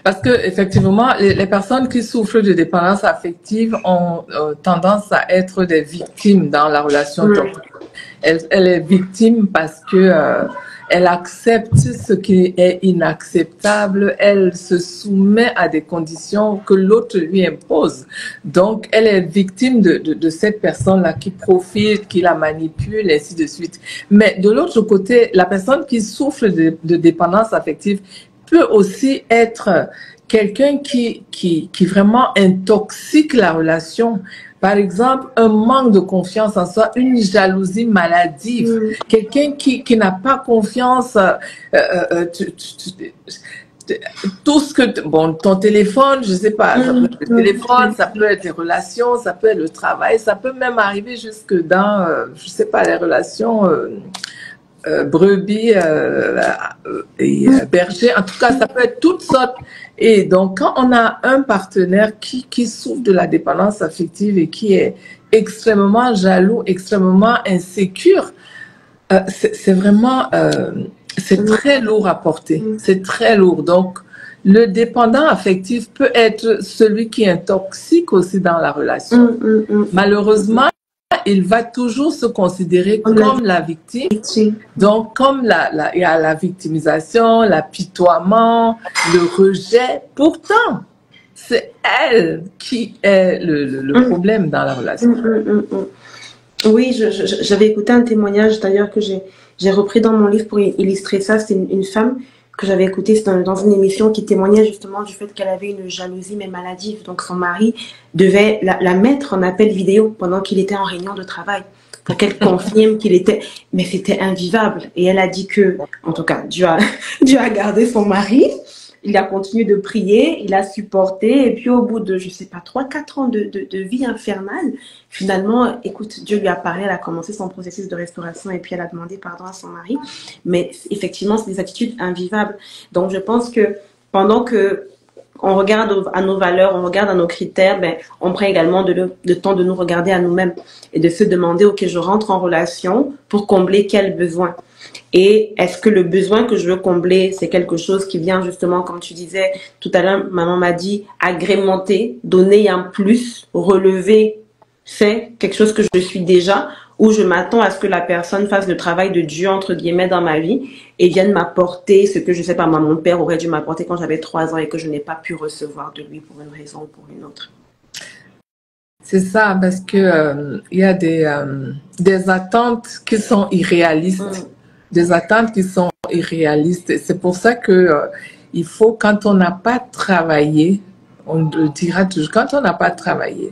Parce que effectivement, les personnes qui souffrent de dépendance affective ont tendance à être des victimes dans la relation toxique. Elle est victime parce que elle accepte ce qui est inacceptable, elle se soumet à des conditions que l'autre lui impose. Donc, elle est victime de cette personne-là qui profite, qui la manipule, et ainsi de suite. Mais de l'autre côté, la personne qui souffre de dépendance affective peut aussi être quelqu'un qui vraiment intoxique la relation. Par exemple, un manque de confiance en soi, une jalousie maladive, quelqu'un qui n'a pas confiance, tout ce que, bon, ton téléphone, je sais pas, ça peut être le téléphone, ça peut être les relations, ça peut être le travail, ça peut même arriver jusque dans, je sais pas, les relations brebis et berger. En tout cas, ça peut être toutes sortes. Et donc, quand on a un partenaire qui souffre de la dépendance affective et qui est extrêmement jaloux, extrêmement insécure, c'est vraiment, c'est très lourd à porter. C'est très lourd. Donc, le dépendant affectif peut être celui qui intoxique aussi dans la relation. Malheureusement, il va toujours se considérer comme la victime. Donc, comme il y a la victimisation, l'apitoiement, le rejet. Pourtant, c'est elle qui est le problème dans la relation. Oui, j'avais écouté un témoignage d'ailleurs que j'ai repris dans mon livre pour illustrer ça. C'est une femme que j'avais écoutée dans une émission qui témoignait justement du fait qu'elle avait une jalousie mais maladive. Donc son mari devait la mettre en appel vidéo pendant qu'il était en réunion de travail pour qu'elle confirme qu'il était... Mais c'était invivable. Et elle a dit que, en tout cas, Dieu a gardé son mari. Il a continué de prier, il a supporté, et puis au bout de, je sais pas, 3-4 ans de vie infernale, finalement, écoute, Dieu lui a parlé, elle a commencé son processus de restauration, et puis elle a demandé pardon à son mari. Mais effectivement, c'est des attitudes invivables. Donc je pense que pendant que on regarde à nos valeurs, on regarde à nos critères, ben, on prend également le temps de nous regarder à nous-mêmes et de se demander, ok, je rentre en relation pour combler quel besoin. Et est-ce que le besoin que je veux combler, c'est quelque chose qui vient justement, comme tu disais tout à l'heure, maman m'a dit, agrémenter, donner un plus, relever, c'est quelque chose que je suis déjà, ou je m'attends à ce que la personne fasse le travail de Dieu, entre guillemets, dans ma vie et vienne m'apporter ce que, je sais pas, moi, mon père aurait dû m'apporter quand j'avais 3 ans et que je n'ai pas pu recevoir de lui pour une raison ou pour une autre. C'est ça, parce que il y a des attentes qui sont irréalistes. Des attentes qui sont irréalistes. C'est pour ça que il faut, quand on n'a pas travaillé, on le dira toujours, quand on n'a pas travaillé,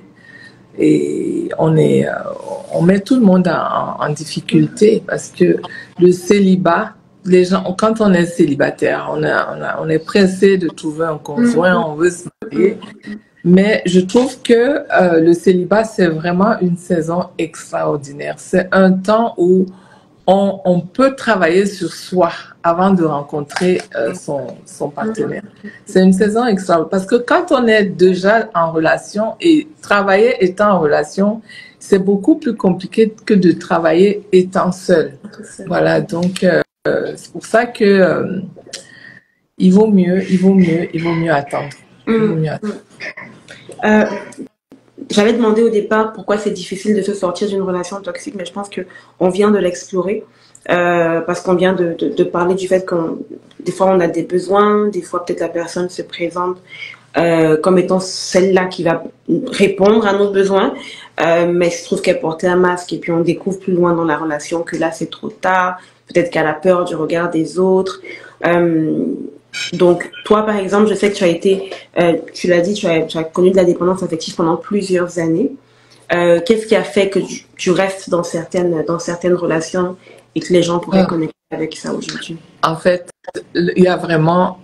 et on met tout le monde en difficulté, parce que le célibat, les gens, quand on est célibataire, on est pressé de trouver un conjoint, on veut se marier. Mais je trouve que le célibat, c'est vraiment une saison extraordinaire. C'est un temps où on peut travailler sur soi avant de rencontrer son partenaire. C'est une saison extraordinaire. Parce que quand on est déjà en relation, et travailler étant en relation, c'est beaucoup plus compliqué que de travailler étant seul. Voilà, donc c'est pour ça que il vaut mieux attendre. Il vaut mieux attendre. J'avais demandé au départ pourquoi c'est difficile de se sortir d'une relation toxique, mais je pense qu'on vient de l'explorer, parce qu'on vient de parler du fait que des fois on a des besoins, des fois peut-être la personne se présente comme étant celle-là qui va répondre à nos besoins, mais il se trouve qu'elle portait un masque et puis on découvre plus loin dans la relation que là c'est trop tard, peut-être qu'elle a peur du regard des autres. Donc toi par exemple, je sais que tu as été, tu l'as dit, tu as connu de la dépendance affective pendant plusieurs années. Qu'est-ce qui a fait que tu restes dans certaines relations et que les gens pourraient connecter avec ça aujourd'hui? En fait, il y a vraiment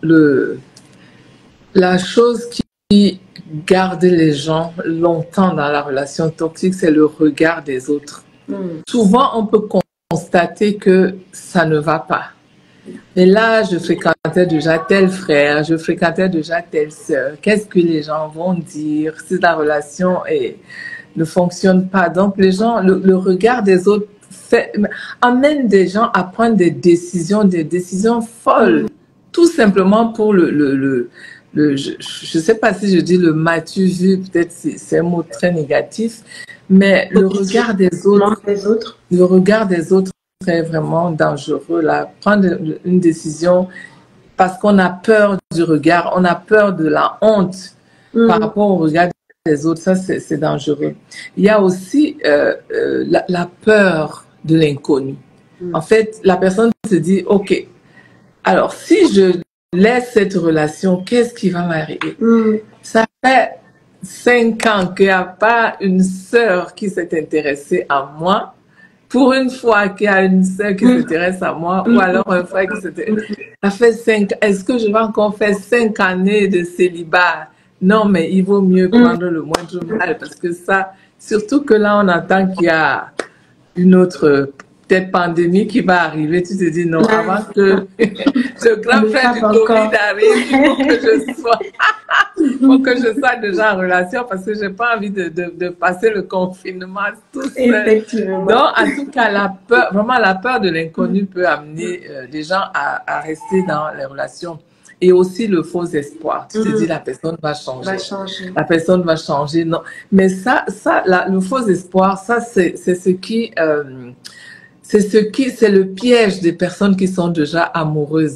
la chose qui garde les gens longtemps dans la relation toxique, c'est le regard des autres. Souvent, on peut constater que ça ne va pas. Et là, je fréquentais déjà tel frère, je fréquentais déjà telle sœur. Qu'est-ce que les gens vont dire si la relation ne fonctionne pas? Donc, les gens, le regard des autres amène des gens à prendre des décisions folles, tout simplement pour je sais pas si je dis le m'as-tu vu, peut-être c'est un mot très négatif, mais le regard des autres est vraiment dangereux là. Prendre une décision parce qu'on a peur du regard, on a peur de la honte par rapport au regard des autres, ça c'est dangereux. Il y a aussi la peur de l'inconnu. En fait, la personne se dit, ok, alors si je laisse cette relation, qu'est-ce qui va m'arriver? Ça fait 5 ans qu'il n'y a pas une sœur qui s'est intéressée à moi. Pour une fois qu'il y a une sœur qui s'intéresse à moi, ou alors un frère qui s'intéresse. Ça fait 5 ans. Est-ce que je vais encore faire 5 années de célibat? Non, mais il vaut mieux prendre le moindre mal parce que ça, surtout que là, on entend qu'il y a une autre peut-être pandémie qui va arriver. Tu te dis non, avant que ce grand frère du Covid arrive, il faut que je sois déjà en relation parce que j'ai pas envie de passer le confinement tout seul. Effectivement. Donc, en tout cas, la peur de l'inconnu peut amener les gens à rester dans les relations. Et aussi le faux espoir. Tu te dis, la personne va changer. La personne va changer. Non. Mais le faux espoir, ça, c'est le piège des personnes qui sont déjà amoureuses.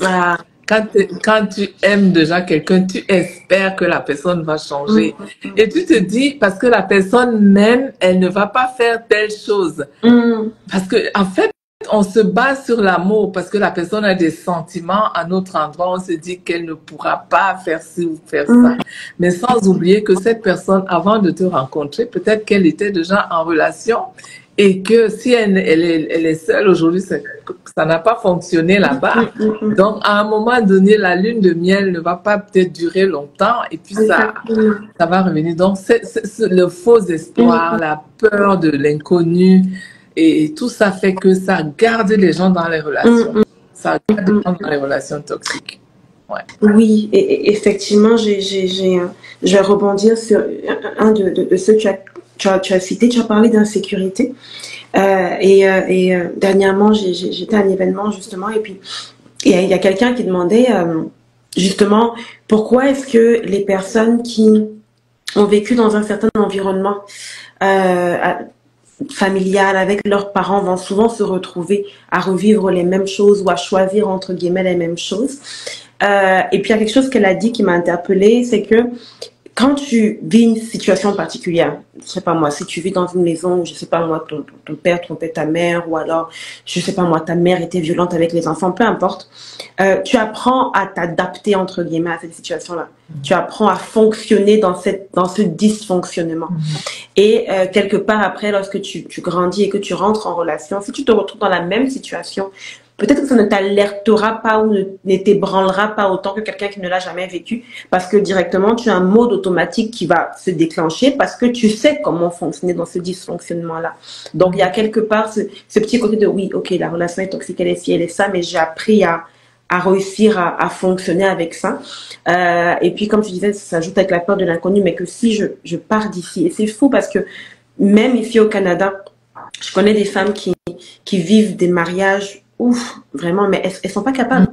Quand tu aimes déjà quelqu'un, tu espères que la personne va changer. Et tu te dis, parce que la personne même, elle ne va pas faire telle chose. Parce que, en fait, on se base sur l'amour parce que la personne a des sentiments à notre endroit. On se dit qu'elle ne pourra pas faire ci ou faire ça. Mais sans oublier que cette personne, avant de te rencontrer, peut-être qu'elle était déjà en relation et que si elle est seule aujourd'hui, ça n'a pas fonctionné là-bas. Donc, à un moment donné, la lune de miel ne va pas peut-être durer longtemps et puis ça va revenir. Donc, c'est le faux espoir, la peur de l'inconnu. Et tout ça fait que ça garde les gens dans les relations. Ça garde les gens dans les relations toxiques. Ouais. Oui, et effectivement, je vais rebondir sur un de ceux que tu as cité. Tu as parlé d'insécurité. Dernièrement, j'étais à un événement justement et puis il y a quelqu'un qui demandait justement pourquoi est-ce que les personnes qui ont vécu dans un certain environnement familiale avec leurs parents vont souvent se retrouver à revivre les mêmes choses ou à choisir entre guillemets les mêmes choses. Et puis il y a quelque chose qu'elle a dit qui m'a interpellée, c'est que quand tu vis une situation particulière, je sais pas moi, si tu vis dans une maison où, je sais pas moi, ton père trompait ta mère, ou alors, je sais pas moi, ta mère était violente avec les enfants, peu importe, tu apprends à t'adapter, entre guillemets, à cette situation-là. Tu apprends à fonctionner dans ce dysfonctionnement. Et quelque part après, lorsque tu grandis et que tu rentres en relation, si tu te retrouves dans la même situation, peut-être que ça ne t'alertera pas ou ne t'ébranlera pas autant que quelqu'un qui ne l'a jamais vécu, parce que directement, tu as un mode automatique qui va se déclencher parce que tu sais comment fonctionner dans ce dysfonctionnement-là. Donc, il y a quelque part ce petit côté de oui, ok, la relation est toxique, elle est ci, elle est ça, mais j'ai appris à réussir à fonctionner avec ça. Et puis, comme tu disais, ça s'ajoute avec la peur de l'inconnu, mais que si je pars d'ici, et c'est fou parce que même ici au Canada, je connais des femmes qui vivent des mariages ouf, vraiment, mais elles sont pas capables.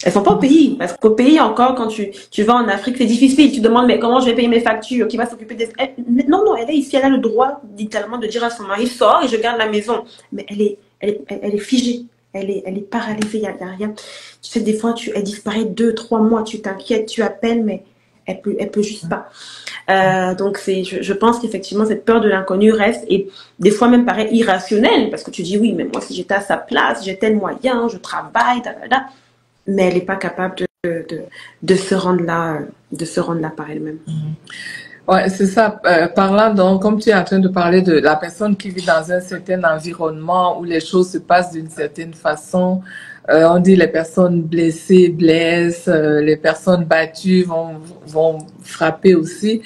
Elles sont pas au pays. Parce qu'au pays, encore, quand tu vas en Afrique, c'est difficile. Tu demandes, mais comment je vais payer mes factures? Qui va s'occuper des... Non, elle est ici. Elle a le droit, littéralement, de dire à son mari, sors et je garde la maison. Mais elle est figée. Elle est paralysée. Il y a rien. Tu sais, des fois, elle disparaît 2, 3 mois. Tu t'inquiètes, tu appelles, mais elle peut juste pas. Donc je pense qu'effectivement cette peur de l'inconnu reste et des fois même paraît irrationnelle parce que tu dis oui, mais moi si j'étais à sa place, j'ai tel moyen, je travaille, mais elle n'est pas capable de se rendre là par elle-même. Ouais, c'est ça. Parlant donc, comme tu es en train de parler de la personne qui vit dans un certain environnement où les choses se passent d'une certaine façon, on dit les personnes blessées blessent, les personnes battues vont frapper aussi.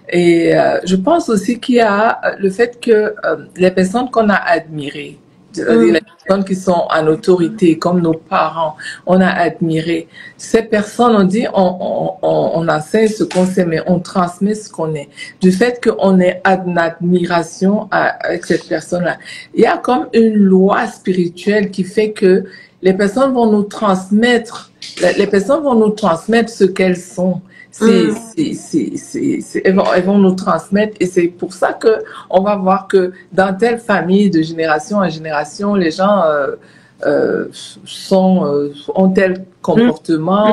Et je pense aussi qu'il y a le fait que les personnes qu'on a admirées, les personnes qui sont en autorité, comme nos parents, on a admiré. Ces personnes, on dit, on enseigne ce qu'on sait, mais on transmet ce qu'on est. Du fait qu'on est en admiration avec cette personne-là, il y a comme une loi spirituelle qui fait que les personnes vont nous transmettre ce qu'elles sont. Elles vont nous transmettre et c'est pour ça que on va voir que dans telle famille de génération en génération, les gens ont tel comportement.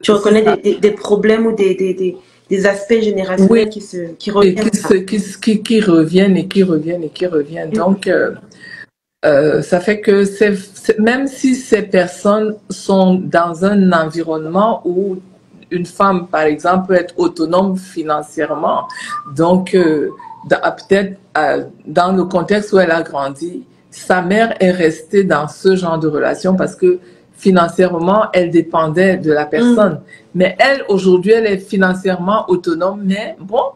Tu reconnais des problèmes ou des aspects générationnels qui reviennent. Qui reviennent et qui reviennent et qui reviennent. Donc, ça fait que même si ces personnes sont dans un environnement où une femme, par exemple, peut être autonome financièrement, donc peut-être dans le contexte où elle a grandi, sa mère est restée dans ce genre de relation parce que financièrement, elle dépendait de la personne. Mais elle, aujourd'hui, elle est financièrement autonome, mais bon,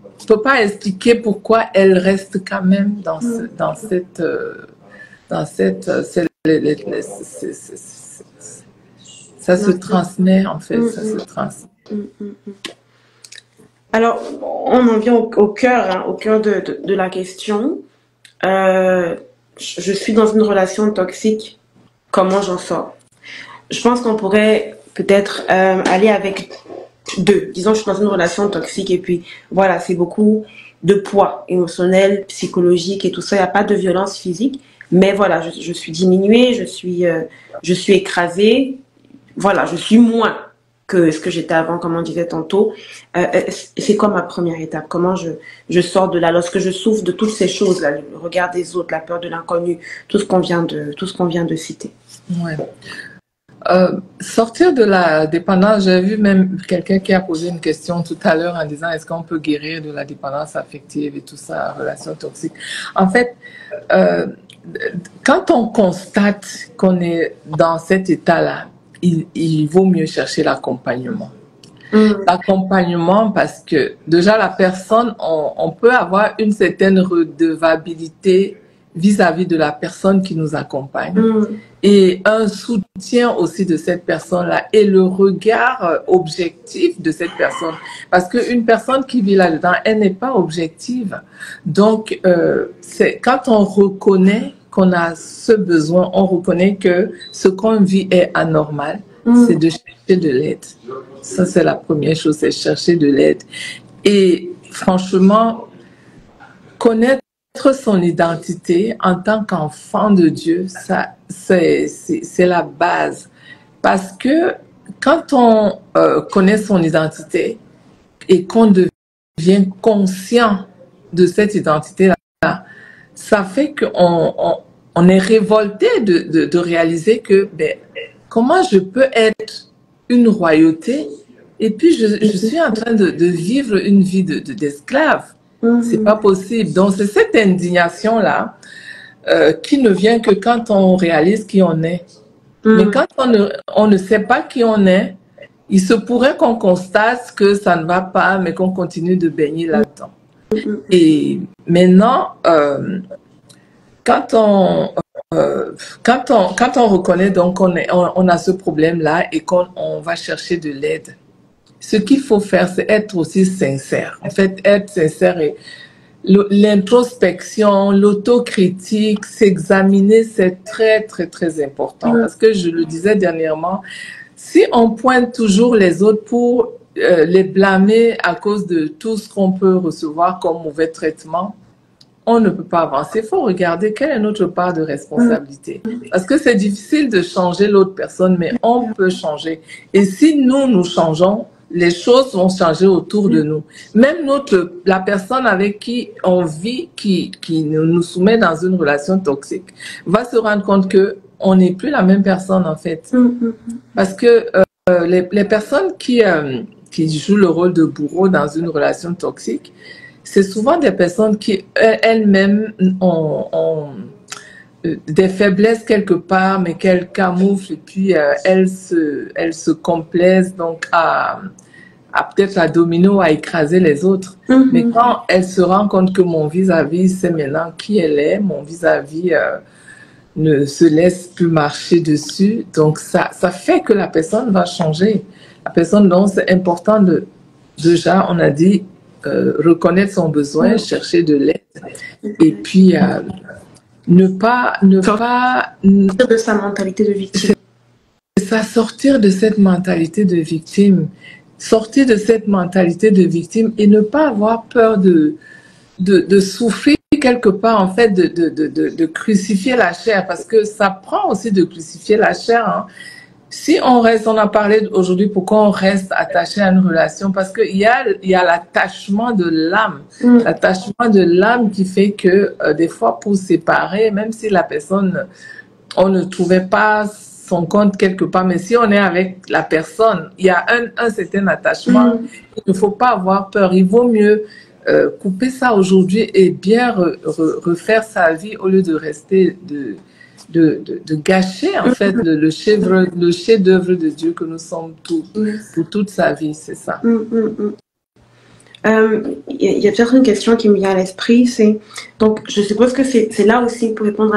on ne peut pas expliquer pourquoi elle reste quand même dans cette ça se transmet, en fait, ça se transmet. Alors, on en vient au cœur de la question. Je suis dans une relation toxique. Comment j'en sors? Je pense qu'on pourrait peut-être aller avec deux. Disons, je suis dans une relation toxique et puis, voilà, c'est beaucoup de poids émotionnel, psychologique et tout ça. Il n'y a pas de violence physique. Mais voilà, je suis diminuée, je suis écrasée. Voilà, je suis moins que ce que j'étais avant, comme on disait tantôt. C'est quoi ma première étape? Comment je sors de là lorsque je souffre de toutes ces choses-là, le regard des autres, la peur de l'inconnu, tout ce qu'on vient de citer. Ouais. Sortir de la dépendance, j'ai vu même quelqu'un qui a posé une question tout à l'heure en disant est-ce qu'on peut guérir de la dépendance affective et tout ça, relation toxique. En fait, quand on constate qu'on est dans cet état-là, il vaut mieux chercher l'accompagnement. L'accompagnement parce que déjà la personne, on peut avoir une certaine redevabilité vis-à-vis de la personne qui nous accompagne et un soutien aussi de cette personne-là et le regard objectif de cette personne. Parce qu'une personne qui vit là-dedans, elle n'est pas objective. Donc, c'est quand on reconnaît qu'on a ce besoin, on reconnaît que ce qu'on vit est anormal, c'est de chercher de l'aide. Ça, c'est la première chose, c'est chercher de l'aide. Et franchement, connaître son identité en tant qu'enfant de Dieu, ça, c'est la base. Parce que quand on connaît son identité et qu'on devient conscient de cette identité-là, ça fait qu'on est révolté de réaliser que comment je peux être une royauté et puis je suis en train de vivre une vie d'esclave. C'est pas possible. Donc c'est cette indignation-là qui ne vient que quand on réalise qui on est. Mais quand on ne sait pas qui on est, il se pourrait qu'on constate que ça ne va pas, mais qu'on continue de baigner là-dedans. Et maintenant, quand on reconnaît donc on a ce problème-là et qu'on va chercher de l'aide, ce qu'il faut faire, c'est être aussi sincère. En fait, être sincère et l'introspection, l'autocritique, s'examiner, c'est très, très, très important. Parce que je le disais dernièrement, si on pointe toujours les autres pour les blâmer à cause de tout ce qu'on peut recevoir comme mauvais traitement, on ne peut pas avancer. Il faut regarder quelle est notre part de responsabilité. Parce que c'est difficile de changer l'autre personne, mais on peut changer. Et si nous changeons, les choses vont changer autour de nous. Même la personne avec qui on vit, qui nous soumet dans une relation toxique, va se rendre compte que on n'est plus la même personne en fait. Parce que les personnes qui jouent le rôle de bourreau dans une relation toxique, c'est souvent des personnes qui elles-mêmes ont des faiblesses quelque part, mais qu'elles camouflent et puis elles se complaisent donc à peut-être à dominer ou à écraser les autres. Mais quand elle se rend compte que mon vis-à-vis sait maintenant qui elle est, mon vis-à-vis ne se laisse plus marcher dessus, donc ça fait que la personne va changer. La personne, donc c'est important déjà, on a dit, reconnaître son besoin, chercher de l'aide, et puis ne pas sortir de sa mentalité de victime. Ça, sortir de cette mentalité de victime, sortir de cette mentalité de victime et ne pas avoir peur de souffrir quelque part, en fait, de crucifier la chair, parce que ça prend aussi de crucifier la chair, hein. Si on a parlé aujourd'hui pourquoi on reste attaché à une relation, parce qu'il y a l'attachement de l'âme, l'attachement de l'âme qui fait que des fois pour séparer, même si la personne, on ne trouvait pas son compte quelque part, mais si on est avec la personne, il y a un certain attachement, il ne faut pas avoir peur, il vaut mieux couper ça aujourd'hui et bien refaire sa vie au lieu de rester de gâcher en fait le chef-d'œuvre de Dieu que nous sommes tous pour toute sa vie, c'est ça. Il y a peut-être une question qui me vient à l'esprit, donc je suppose que c'est là aussi pour répondre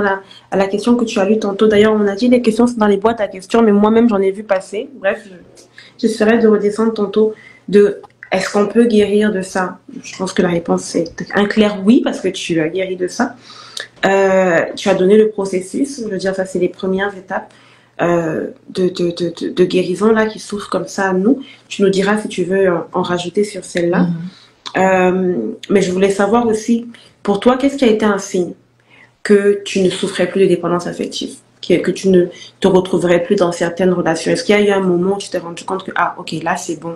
à la question que tu as lue tantôt. D'ailleurs, on a dit les questions sont dans les boîtes à questions, mais moi-même j'en ai vu passer. Bref, j'essaierai de redescendre tantôt de est-ce qu'on peut guérir de ça? Je pense que la réponse est un clair oui, parce que tu as guéri de ça. Tu as donné le processus, je veux dire, ça c'est les premières étapes de guérison là qui s'ouvrent comme ça à nous. Tu nous diras si tu veux en rajouter sur celle-là. Mais je voulais savoir aussi, pour toi, qu'est-ce qui a été un signe que tu ne souffrais plus de dépendance affective, que tu ne te retrouverais plus dans certaines relations? Est-ce qu'il y a eu un moment où tu t'es rendu compte que ah ok, là c'est bon,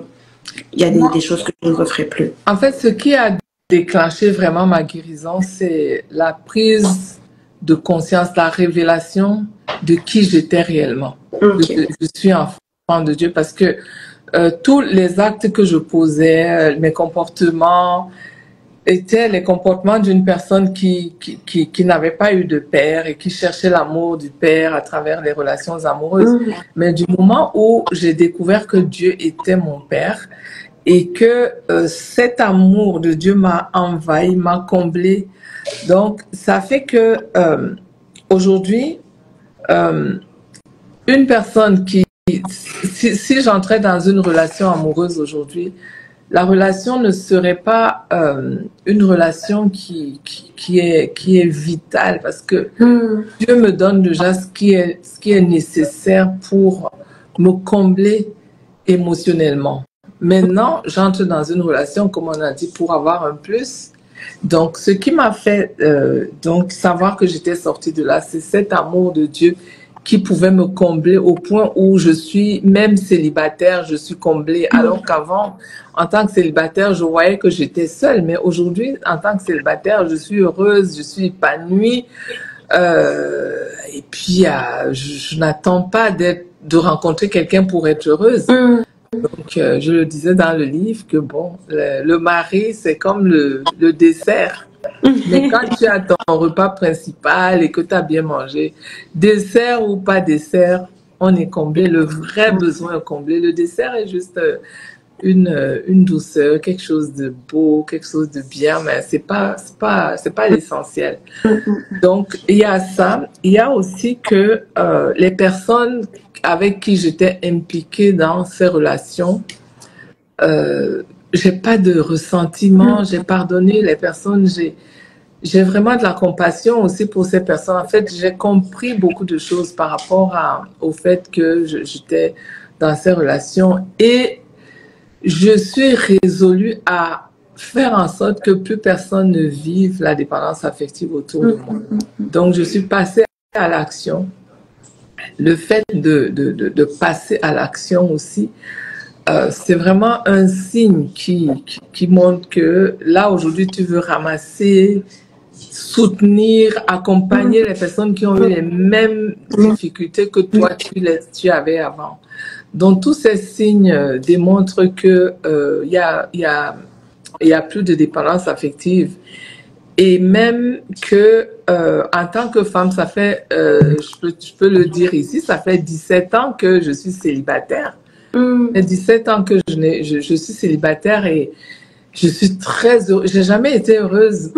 il y a des choses que je ne referai plus? En fait, ce qui a déclenché vraiment ma guérison, c'est la prise de conscience, la révélation de qui j'étais réellement. Je suis enfant de Dieu parce que tous les actes que je posais, mes comportements étaient les comportements d'une personne qui n'avait pas eu de père et qui cherchait l'amour du père à travers les relations amoureuses. Mais du moment où j'ai découvert que Dieu était mon père, et que cet amour de Dieu m'a envahi, m'a comblé. Donc, ça fait que aujourd'hui, une personne si j'entrais dans une relation amoureuse aujourd'hui, la relation ne serait pas une relation qui est vitale, parce que Dieu me donne déjà ce qui est nécessaire pour me combler émotionnellement. Maintenant, j'entre dans une relation, comme on a dit, pour avoir un plus. Donc, ce qui m'a fait donc savoir que j'étais sortie de là, c'est cet amour de Dieu qui pouvait me combler au point où je suis même célibataire, je suis comblée. Alors qu'avant, en tant que célibataire, je voyais que j'étais seule. Mais aujourd'hui, en tant que célibataire, je suis heureuse, je suis épanouie. Et puis, je n'attends pas de rencontrer quelqu'un pour être heureuse. Donc, je le disais dans le livre que bon, le mari, c'est comme le dessert. Mais quand tu as ton repas principal et que tu as bien mangé, dessert ou pas dessert, on est comblé, le vrai besoin est comblé. Le dessert est juste une douceur, quelque chose de beau, quelque chose de bien, mais c'est pas l'essentiel. Donc, il y a ça. Il y a aussi que les personnes avec qui j'étais impliquée dans ces relations, j'ai pas de ressentiment, j'ai pardonné les personnes, j'ai vraiment de la compassion aussi pour ces personnes. En fait, j'ai compris beaucoup de choses par rapport au fait que j'étais dans ces relations, et je suis résolue à faire en sorte que plus personne ne vive la dépendance affective autour de moi. Donc, je suis passée à l'action. Le fait de passer à l'action aussi c'est vraiment un signe qui montre que là, aujourd'hui, tu veux ramasser, soutenir, accompagner les personnes qui ont eu les mêmes difficultés que toi, tu avais avant. Donc, tous ces signes démontrent que il y a plus de dépendance affective. Et même que, en tant que femme, ça fait, je peux le dire ici, ça fait 17 ans que je suis célibataire. Ça fait 17 ans que je suis célibataire et je suis très heureuse. J'ai jamais été heureuse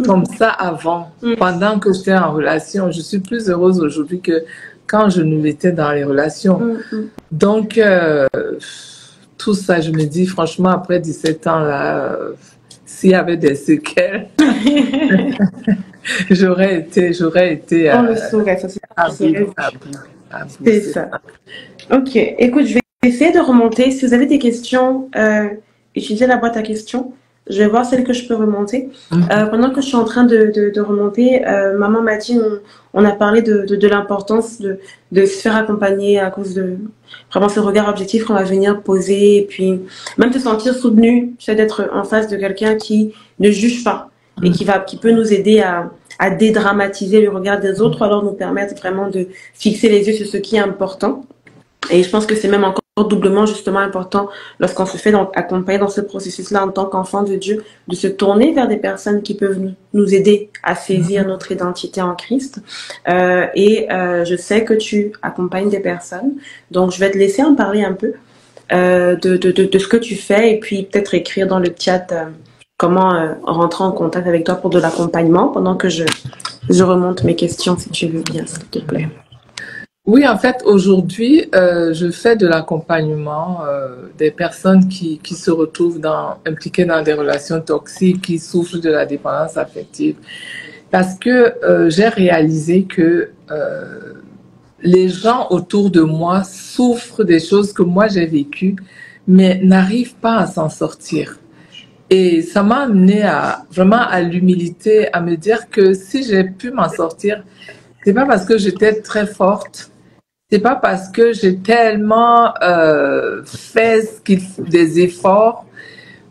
comme ça avant, pendant que j'étais en relation. Je suis plus heureuse aujourd'hui que quand je ne l'étais dans les relations. Donc, tout ça, je me dis, franchement, après 17 ans, là, s'il y avait des séquelles, j'aurais été On le saurait, ça c'est ça. Ok, écoute, je vais essayer de remonter. Si vous avez des questions, utilisez la boîte à questions. Je vais voir celles que je peux remonter. Pendant que je suis en train de remonter, maman m'a dit, on a parlé de l'importance de se faire accompagner à cause de vraiment ce regard objectif qu'on va venir poser. Et puis, même se sentir soutenu, c'est d'être en face de quelqu'un qui ne juge pas et qui peut nous aider à dédramatiser le regard des autres, ou alors nous permettre vraiment de fixer les yeux sur ce qui est important. Et je pense que c'est même encore doublement justement important lorsqu'on se fait accompagner dans ce processus-là en tant qu'enfant de Dieu, de se tourner vers des personnes qui peuvent nous aider à saisir notre identité en Christ. Je sais que tu accompagnes des personnes, donc je vais te laisser en parler un peu de ce que tu fais et puis peut-être écrire dans le chat comment rentrer en contact avec toi pour de l'accompagnement pendant que je remonte mes questions si tu veux bien, s'il te plaît. Oui, en fait, aujourd'hui, je fais de l'accompagnement des personnes qui se retrouvent impliquées dans des relations toxiques, qui souffrent de la dépendance affective. Parce que j'ai réalisé que les gens autour de moi souffrent des choses que moi j'ai vécues, mais n'arrivent pas à s'en sortir. Et ça m'a amené vraiment à l'humilité, à me dire que si j'ai pu m'en sortir, c'est pas parce que j'étais très forte, c'est pas parce que j'ai tellement fait des efforts,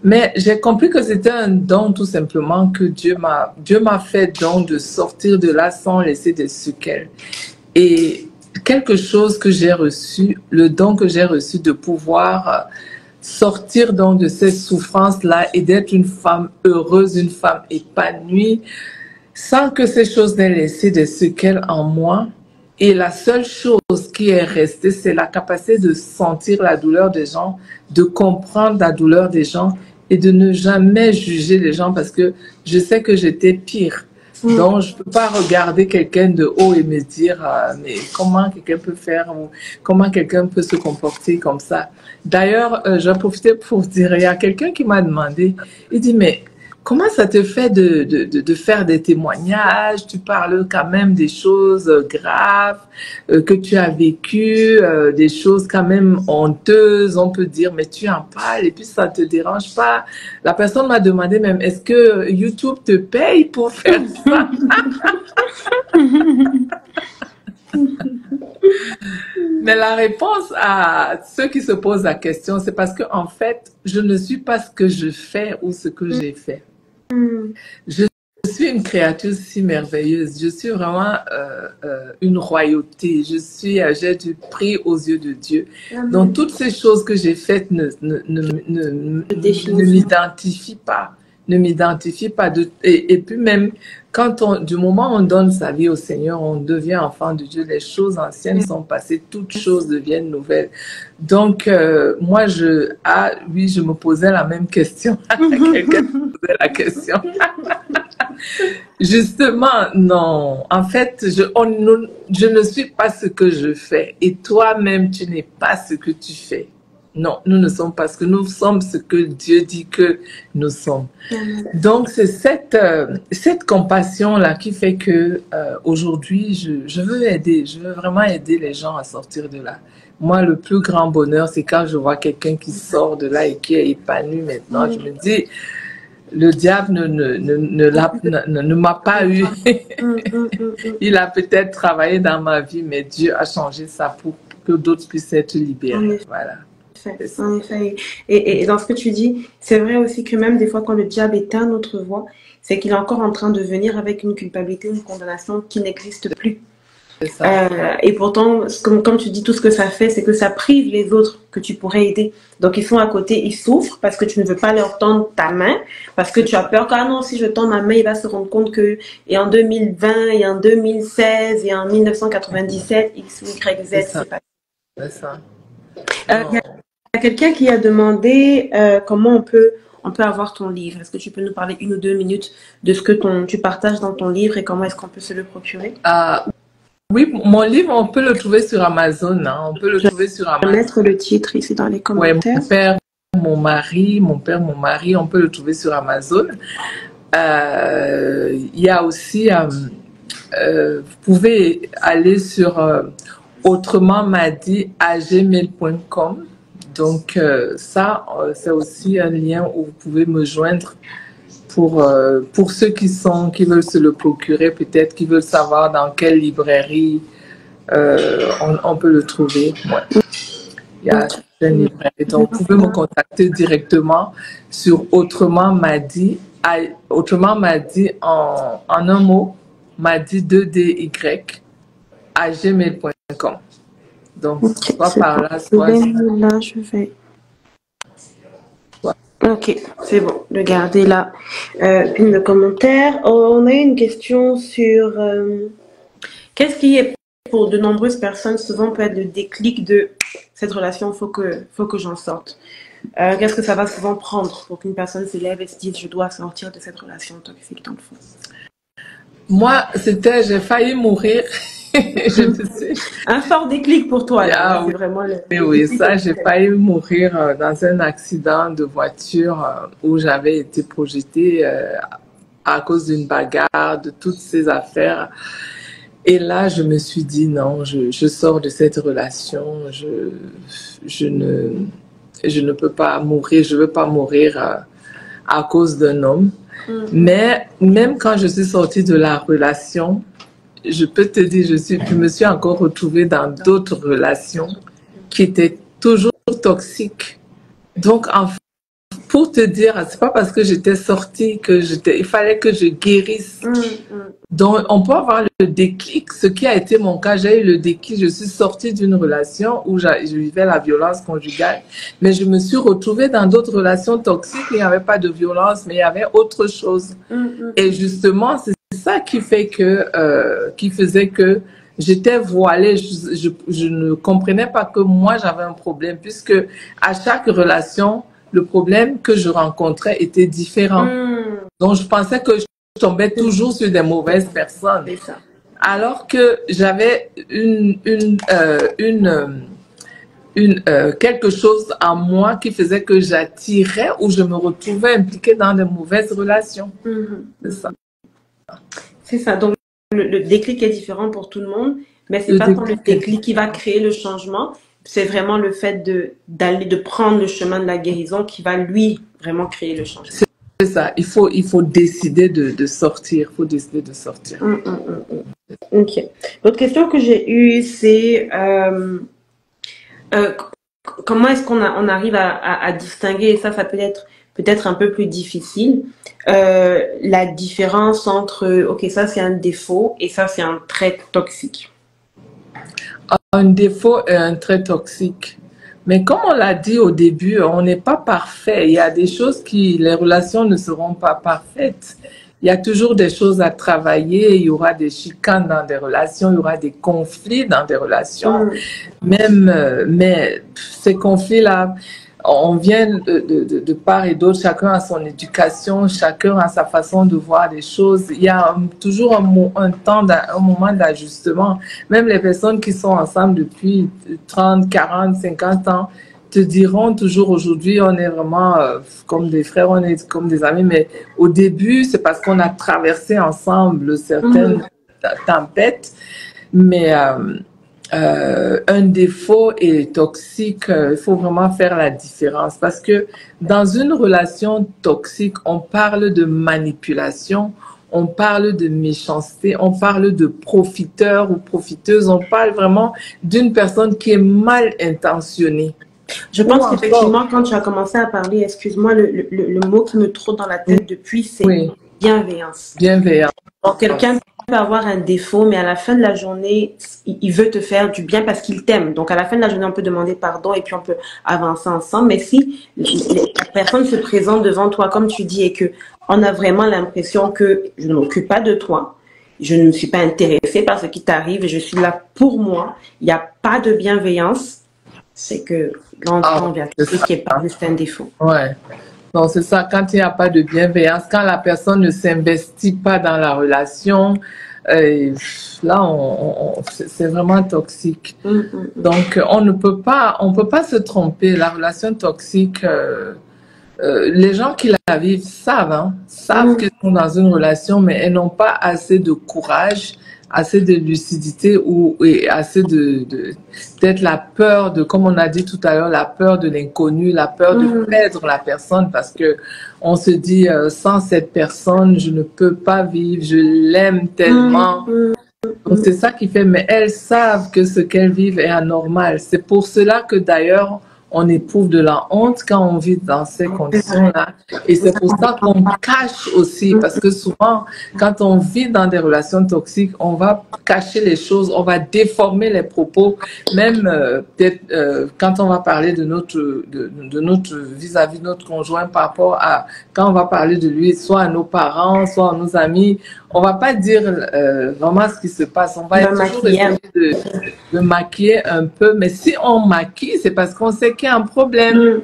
mais j'ai compris que c'était un don tout simplement que Dieu m'a fait don de sortir de là sans laisser des séquelles. Et quelque chose que j'ai reçu, le don que j'ai reçu de pouvoir sortir donc de ces souffrances-là et d'être une femme heureuse, une femme épanouie, sans que ces choses n'aient laissé des séquelles en moi. Et la seule chose qui est restée, c'est la capacité de sentir la douleur des gens, de comprendre la douleur des gens et de ne jamais juger les gens parce que je sais que j'étais pire. Donc, je peux pas regarder quelqu'un de haut et me dire mais comment quelqu'un peut faire ou comment quelqu'un peut se comporter comme ça. D'ailleurs, j'en profitais pour dire, il y a quelqu'un qui m'a demandé, il dit mais comment ça te fait de faire des témoignages? Tu parles quand même des choses graves que tu as vécues, des choses quand même honteuses, on peut dire, mais tu en parles et puis ça te dérange pas. La personne m'a demandé même, est-ce que YouTube te paye pour faire ça? Mais la réponse à ceux qui se posent la question, c'est parce que en fait, je ne suis pas ce que je fais ou ce que j'ai fait. Je suis une créature si merveilleuse. Je suis vraiment une royauté. J'ai du prix aux yeux de Dieu. Donc toutes ces choses que j'ai faites ne m'identifient pas. Ne m'identifie pas. Et puis même, du moment où on donne sa vie au Seigneur, on devient enfant de Dieu, les choses anciennes sont passées, toutes choses deviennent nouvelles. Donc, moi, je me posais la même question. Quelqu'un me posait la question. Justement, non. En fait, je ne suis pas ce que je fais. Et toi-même, tu n'es pas ce que tu fais. Non, nous ne sommes pas ce que nous sommes, ce que Dieu dit que nous sommes. Donc, c'est cette compassion-là qui fait que aujourd'hui, je veux vraiment aider les gens à sortir de là. Moi, le plus grand bonheur, c'est quand je vois quelqu'un qui sort de là et qui est épanoui maintenant. Je me dis, le diable ne m'a pas eu. Il a peut-être travaillé dans ma vie, mais Dieu a changé ça pour que d'autres puissent être libérés. Voilà. effet, C'est ça. en effet. Et dans ce que tu dis, c'est vrai aussi que même des fois quand le diable éteint notre voix, c'est qu'il est encore en train de venir avec une culpabilité, une condamnation qui n'existe plus. C'est ça. Et pourtant, comme tu dis, tout ce que ça fait, c'est que ça prive les autres que tu pourrais aider. Donc ils sont à côté, ils souffrent parce que tu ne veux pas leur tendre ta main, parce que tu as peur que, ah non, si je tends ma main, il va se rendre compte que, et en 2020, et en 2016, et en 1997, X, Y, Z, C'est ça. c'est pas. C'est ça. Il y Non. a quelqu'un qui a demandé comment on peut avoir ton livre. Est-ce que tu peux nous parler 1 ou 2 minutes de ce que tu partages dans ton livre et comment est-ce qu'on peut se le procurer? Ah, oui, mon livre, on peut le trouver sur Amazon, hein. On peut le Je trouver sur vais Amazon. mettre le titre ici dans les Ouais, commentaires. mon père, mon mari, on peut le trouver sur Amazon. Il y a aussi, vous pouvez aller sur autrement m'a dit à gmail.com. Donc ça, c'est aussi un lien où vous pouvez me joindre pour ceux qui veulent se le procurer, peut-être qui veulent savoir dans quelle librairie on peut le trouver. Ouais. Il y a certaines librairies. Donc, vous pouvez me contacter directement sur autrement m'a dit en un mot, m'a dit 2DY à gmail.com. Donc, Ok, soit c'est par bon. là, soit Là, je vais. Ok, c'est bon. Regardez là. Puis le commentaire. Oh, on a eu une question sur qu'est-ce qui est pour de nombreuses personnes souvent peut être le déclic de cette relation. Faut que j'en sorte. Qu'est-ce que ça va souvent prendre pour qu'une personne s'élève et se dise je dois sortir de cette relation toxique dans le fond. moi, j'ai failli mourir. Je me suis, Un fort déclic pour toi. Là, ah c'est vraiment oui, le oui, déclic ça, j'ai officiel. failli mourir dans un accident de voiture où j'avais été projetée à cause d'une bagarre, de toutes ces affaires. Et là, je me suis dit non, je sors de cette relation. Je ne, je ne peux pas mourir. Je veux pas mourir à cause d'un homme. Mais même quand je suis sortie de la relation, je peux te dire, je me suis encore retrouvée dans d'autres relations qui étaient toujours toxiques. Donc, pour te dire, c'est pas parce que j'étais sortie il fallait que je guérisse. Donc, on peut avoir le déclic, ce qui a été mon cas. J'ai eu le déclic, je suis sortie d'une relation où je vivais la violence conjugale, mais je me suis retrouvée dans d'autres relations toxiques. Il n'y avait pas de violence, mais il y avait autre chose. Et justement, c'est ça qui faisait que j'étais voilée. Je ne comprenais pas que moi j'avais un problème, puisque à chaque relation, le problème que je rencontrais était différent. Donc, je pensais que je tombais toujours sur des mauvaises personnes. C'est ça. Alors que j'avais quelque chose en moi qui faisait que j'attirais ou je me retrouvais impliquée dans de mauvaises relations. C'est ça. C'est ça. Donc, le déclic est différent pour tout le monde, mais c'est Le pas tant le déclic est déclic qui va créer le changement, c'est vraiment le fait de prendre le chemin de la guérison qui va, lui, vraiment créer le changement. C'est ça. Il faut décider de sortir. Il faut décider de sortir. Ok. L'autre question que j'ai eue, c'est comment est-ce qu'on arrive à distinguer, et ça peut être peut-être un peu plus difficile, la différence entre, ok, ça c'est un défaut et ça c'est un trait toxique. Un défaut et un trait toxique. Mais comme on l'a dit au début, on n'est pas parfait. Il y a des choses les relations ne seront pas parfaites. Il y a toujours des choses à travailler. Il y aura des chicanes dans des relations. Il y aura des conflits dans des relations. Mais ces conflits-là, on vient de part et d'autre. Chacun a son éducation. Chacun a sa façon de voir les choses. Il y a toujours un moment d'ajustement. Même les personnes qui sont ensemble depuis 30, 40, 50 ans te diront toujours aujourd'hui, on est vraiment comme des frères, on est comme des amis. Mais au début, c'est parce qu'on a traversé ensemble certaines tempêtes. Mais un défaut et toxique, il faut vraiment faire la différence parce que dans une relation toxique, on parle de manipulation, on parle de méchanceté, on parle de profiteur ou profiteuse, on parle vraiment d'une personne qui est mal intentionnée. Je Ou pense encore, qu'effectivement, quand tu as commencé à parler, excuse-moi, le mot qui me trotte dans la tête depuis, c'est oui, bienveillance. bienveillance. Donc, quelqu'un peut avoir un défaut, mais à la fin de la journée, il veut te faire du bien parce qu'il t'aime. Donc, à la fin de la journée, on peut demander pardon et puis on peut avancer ensemble. Mais si la personne se présente devant toi, comme tu dis, et que on a vraiment l'impression que je ne m'occupe pas de toi, je ne suis pas intéressée par ce qui t'arrive, je suis là pour moi, il n'y a pas de bienveillance, c'est que là, Ah, on vient c'est ce ça. qui n'est pas juste un défaut. Ouais. Donc, c'est ça, quand il n'y a pas de bienveillance, quand la personne ne s'investit pas dans la relation, euh, là, c'est vraiment toxique. Donc, on peut pas se tromper. La relation toxique, les gens qui la vivent savent, hein, savent qu'ils sont dans une relation, mais elles n'ont pas assez de courage, assez de lucidité et assez peut-être la peur de, comme on a dit tout à l'heure, la peur de l'inconnu, la peur de perdre la personne parce que on se dit, sans cette personne, je ne peux pas vivre, je l'aime tellement. Donc c'est ça qui fait, mais elles savent que ce qu'elles vivent est anormal. C'est pour cela que d'ailleurs, on éprouve de la honte quand on vit dans ces conditions-là. Et c'est pour ça qu'on cache aussi, parce que souvent, quand on vit dans des relations toxiques, on va cacher les choses, on va déformer les propos, même peut-être quand on va parler de notre vis-à-vis de notre conjoint par rapport à quand on va parler de lui, soit à nos parents, soit à nos amis, on va pas dire vraiment ce qui se passe. On va toujours essayer de maquiller un peu. Mais si on maquille, c'est parce qu'on sait qu'il y a un problème.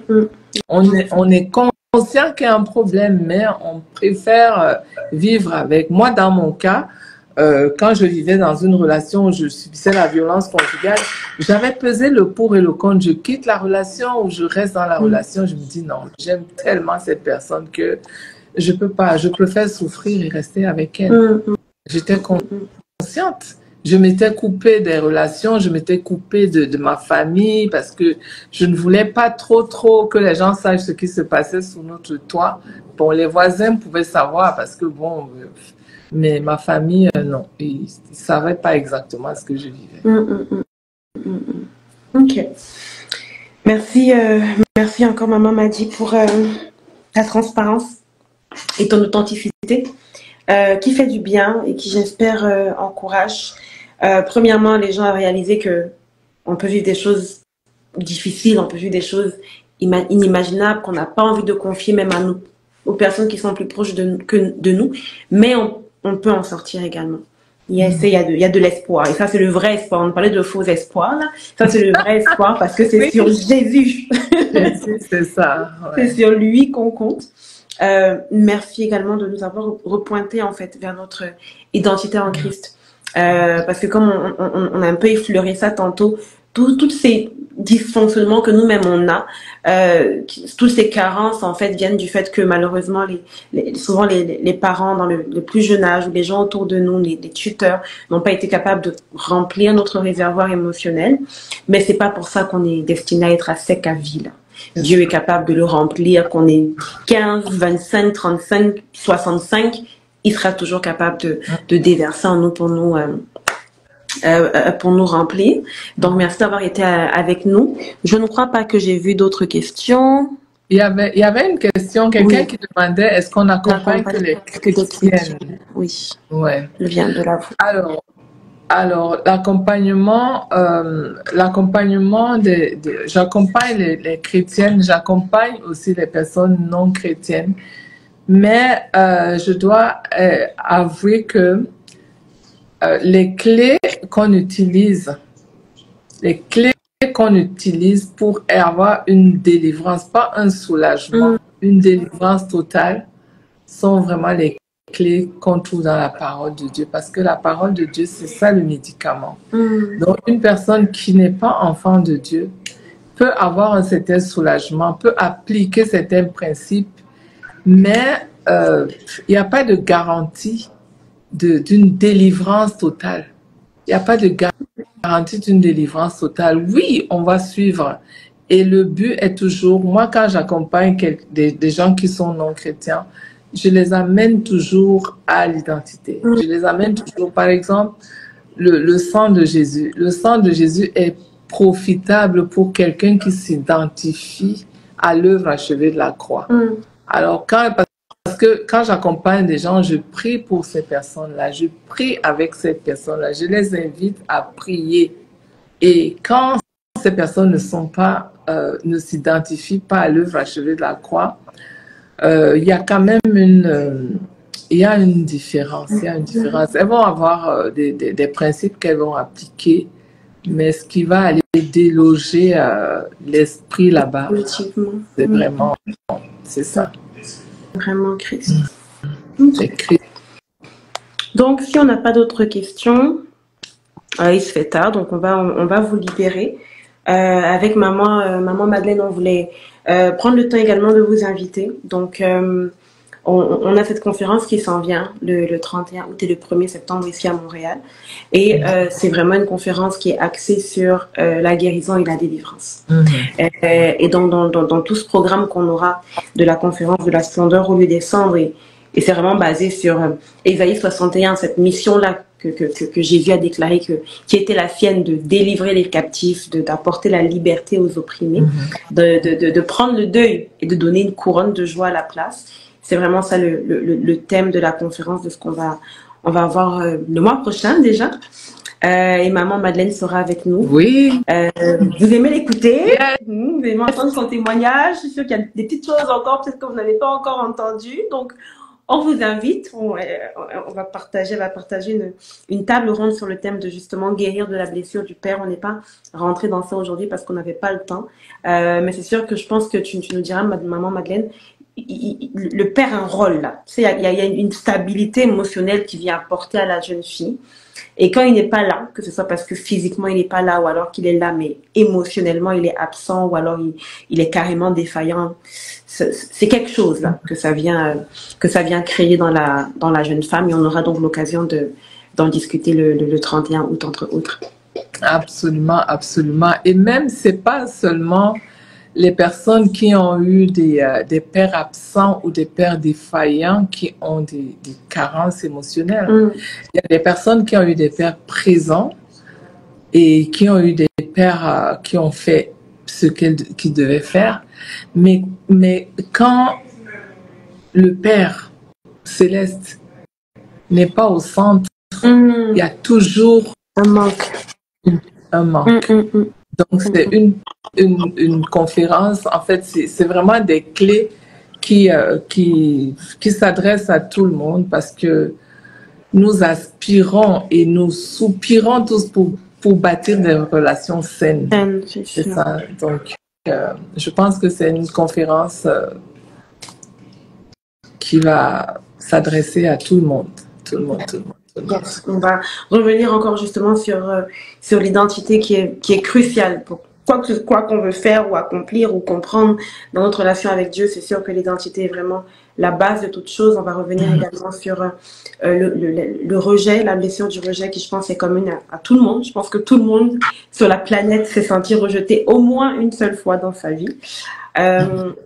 On est conscient qu'il y a un problème, mais on préfère vivre avec. Moi, dans mon cas, quand je vivais dans une relation où je subissais la violence conjugale, j'avais pesé le pour et le contre. Je quitte la relation ou je reste dans la relation. Je me dis non, j'aime tellement cette personne que je peux pas, je préfère souffrir et rester avec elle. J'étais consciente. Je m'étais coupée des relations, je m'étais coupée de ma famille parce que je ne voulais pas trop que les gens sachent ce qui se passait sous notre toit. Bon, les voisins pouvaient savoir parce que bon, mais ma famille, non, ils ne savaient pas exactement ce que je vivais. Ok. Merci, merci encore, maman Madi, pour ta transparence et ton authenticité qui fait du bien et qui, j'espère, encourage premièrement les gens à réaliser que on peut vivre des choses difficiles, on peut vivre des choses inimaginables qu'on n'a pas envie de confier même à nous, aux personnes qui sont plus proches que de nous, mais on peut en sortir également. Yes, il y a de l'espoir. Et ça, c'est le vrai espoir. On parlait de faux espoir, là. Ça, c'est le vrai espoir parce que c'est Oui. sur Jésus. C'est ça. Ouais. C'est sur lui qu'on compte. Merci également de nous avoir repointé, en fait, vers notre identité en Christ. Parce que comme on a un peu effleuré ça tantôt, tous ces dysfonctionnements que nous-mêmes on a, toutes ces carences en fait viennent du fait que malheureusement souvent les parents dans le plus jeune âge ou les gens autour de nous, les tuteurs n'ont pas été capables de remplir notre réservoir émotionnel, mais c'est pas pour ça qu'on est destiné à être à sec à vie là. Dieu est capable de le remplir, qu'on ait 15, 25, 35, 65, il sera toujours capable de déverser en nous pour nous remplir. Donc, merci d'avoir été avec nous. Je ne crois pas que j'ai vu d'autres questions. Il y avait une question, quelqu'un qui demandait est-ce qu'on accompagne que les chrétiennes? Oui. Ouais. Je viens de l'avouer. Alors, l'accompagnement, j'accompagne les chrétiennes, j'accompagne aussi les personnes non chrétiennes, mais je dois avouer que les clés qu'on utilise pour avoir une délivrance, pas un soulagement, une délivrance totale, sont vraiment les clés qu'on trouve dans la parole de Dieu. Parce que la parole de Dieu, c'est ça le médicament. Donc, une personne qui n'est pas enfant de Dieu peut avoir un certain soulagement, peut appliquer certains principes, mais il n'y a pas de garantie d'une délivrance totale. Il n'y a pas de garantie d'une délivrance totale. Oui, on va suivre. Et le but est toujours, moi quand j'accompagne des gens qui sont non chrétiens, je les amène toujours à l'identité. Je les amène toujours, par exemple, le sang de Jésus. Le sang de Jésus est profitable pour quelqu'un qui s'identifie à l'œuvre achevée de la croix. Alors, parce que quand j'accompagne des gens, je prie pour ces personnes-là, je prie avec ces personnes-là, je les invite à prier. Et quand ces personnes ne s'identifient pas à l'œuvre achevée de la croix, il y a quand même une différence. Il y a une différence. Elles vont avoir des principes qu'elles vont appliquer, mais ce qui va aller déloger l'esprit là-bas, c'est vraiment, c'est ça. Vraiment Christ. C'est Christ. Donc, si on n'a pas d'autres questions, il se fait tard, donc on va vous libérer. Avec maman Madeleine, on voulait prendre le temps également de vous inviter. Donc, on a cette conférence qui s'en vient le 31 août et le 1er septembre ici à Montréal. Et c'est vraiment une conférence qui est axée sur la guérison et la délivrance. Et dans tout ce programme qu'on aura de la conférence de la splendeur au lieu des cendres, et c'est vraiment basé sur Ésaïe 61, cette mission-là que Jésus a déclaré qui était la sienne de délivrer les captifs, d'apporter la liberté aux opprimés, de prendre le deuil et de donner une couronne de joie à la place. C'est vraiment ça le thème de la conférence, de ce qu'on va avoir le mois prochain déjà. Et maman Madeleine sera avec nous. Oui. Vous aimez l'écouter, vous aimez entendre son témoignage. Je suis sûre qu'il y a des petites choses encore, peut-être que vous n'avez pas encore entendues. Donc, on vous invite, on va partager une table ronde sur le thème de justement guérir de la blessure du père. On n'est pas rentré dans ça aujourd'hui parce qu'on n'avait pas le temps. Mais c'est sûr que je pense que tu nous diras, maman Madeleine, le père a un rôle là. Tu sais, il y a une stabilité émotionnelle qui vient apporter à la jeune fille. Et quand il n'est pas là, que ce soit parce que physiquement il n'est pas là, ou alors qu'il est là, mais émotionnellement il est absent, ou alors il est carrément défaillant, c'est quelque chose là que ça vient créer dans la jeune femme. Et on aura donc l'occasion d'en discuter le 31 août entre autres. Absolument, absolument. Et même c'est pas seulement les personnes qui ont eu des pères absents ou des pères défaillants qui ont des carences émotionnelles. Il y a des personnes qui ont eu des pères présents et qui ont eu des pères qui ont fait ce qu'ils devaient faire. Mais quand le Père céleste n'est pas au centre, il y a toujours un manque. Donc, c'est une conférence. En fait, c'est vraiment des clés qui s'adressent à tout le monde parce que nous aspirons et nous soupirons tous pour bâtir des relations saines. C'est ça. Donc, je pense que c'est une conférence qui va s'adresser à tout le monde. Tout le monde. Yes. On va revenir encore justement sur l'identité qui est cruciale pour quoi qu'on veut faire ou accomplir ou comprendre dans notre relation avec Dieu. C'est sûr que l'identité est vraiment la base de toute chose. On va revenir également sur le rejet, la blessure du rejet qui, je pense, est commune à tout le monde. Je pense que tout le monde sur la planète s'est senti rejeté au moins une seule fois dans sa vie.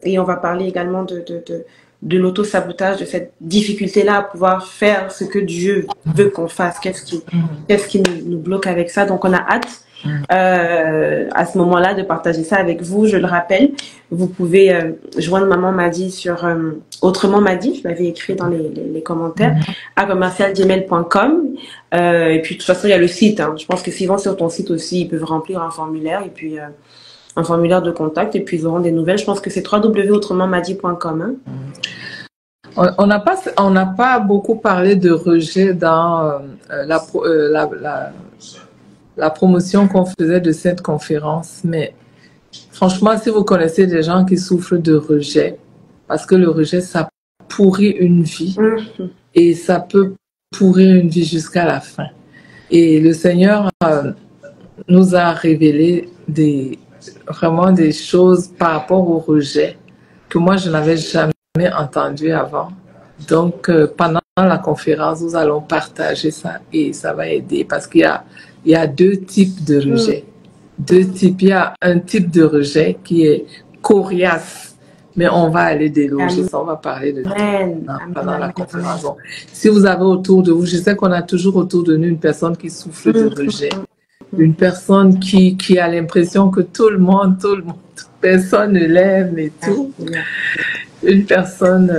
Et on va parler également de l'auto-sabotage, de cette difficulté-là à pouvoir faire ce que Dieu veut qu'on fasse. Qu'est-ce qui nous bloque avec ça? Donc, on a hâte à ce moment-là de partager ça avec vous. Je le rappelle, vous pouvez joindre Maman Madi sur Autrement Madi, je l'avais écrit dans les commentaires, à commercialgmail.com. Et puis, de toute façon, il y a le site. Je pense que s'ils vont sur ton site aussi, ils peuvent remplir un formulaire et puis un formulaire de contact et puis ils auront des nouvelles. Je pense que c'est www.autrementmadi.com. On n'a pas beaucoup parlé de rejet dans la promotion qu'on faisait de cette conférence, mais franchement, si vous connaissez des gens qui souffrent de rejet, parce que le rejet, ça pourrit une vie et ça peut pourrir une vie jusqu'à la fin. Et le Seigneur nous a révélé vraiment des choses par rapport au rejet que moi, je n'avais jamais entendu avant. Donc, pendant la conférence, nous allons partager ça et ça va aider parce qu'il y a deux types de rejet. Deux types. Il y a un type de rejet qui est coriace, mais on va aller déloger ça, on va parler de ça pendant la conférence. Donc, si vous avez autour de vous, je sais qu'on a toujours autour de nous une personne qui souffre de rejet. Une personne qui a l'impression que tout le monde, personne ne l'aime et tout. Une personne,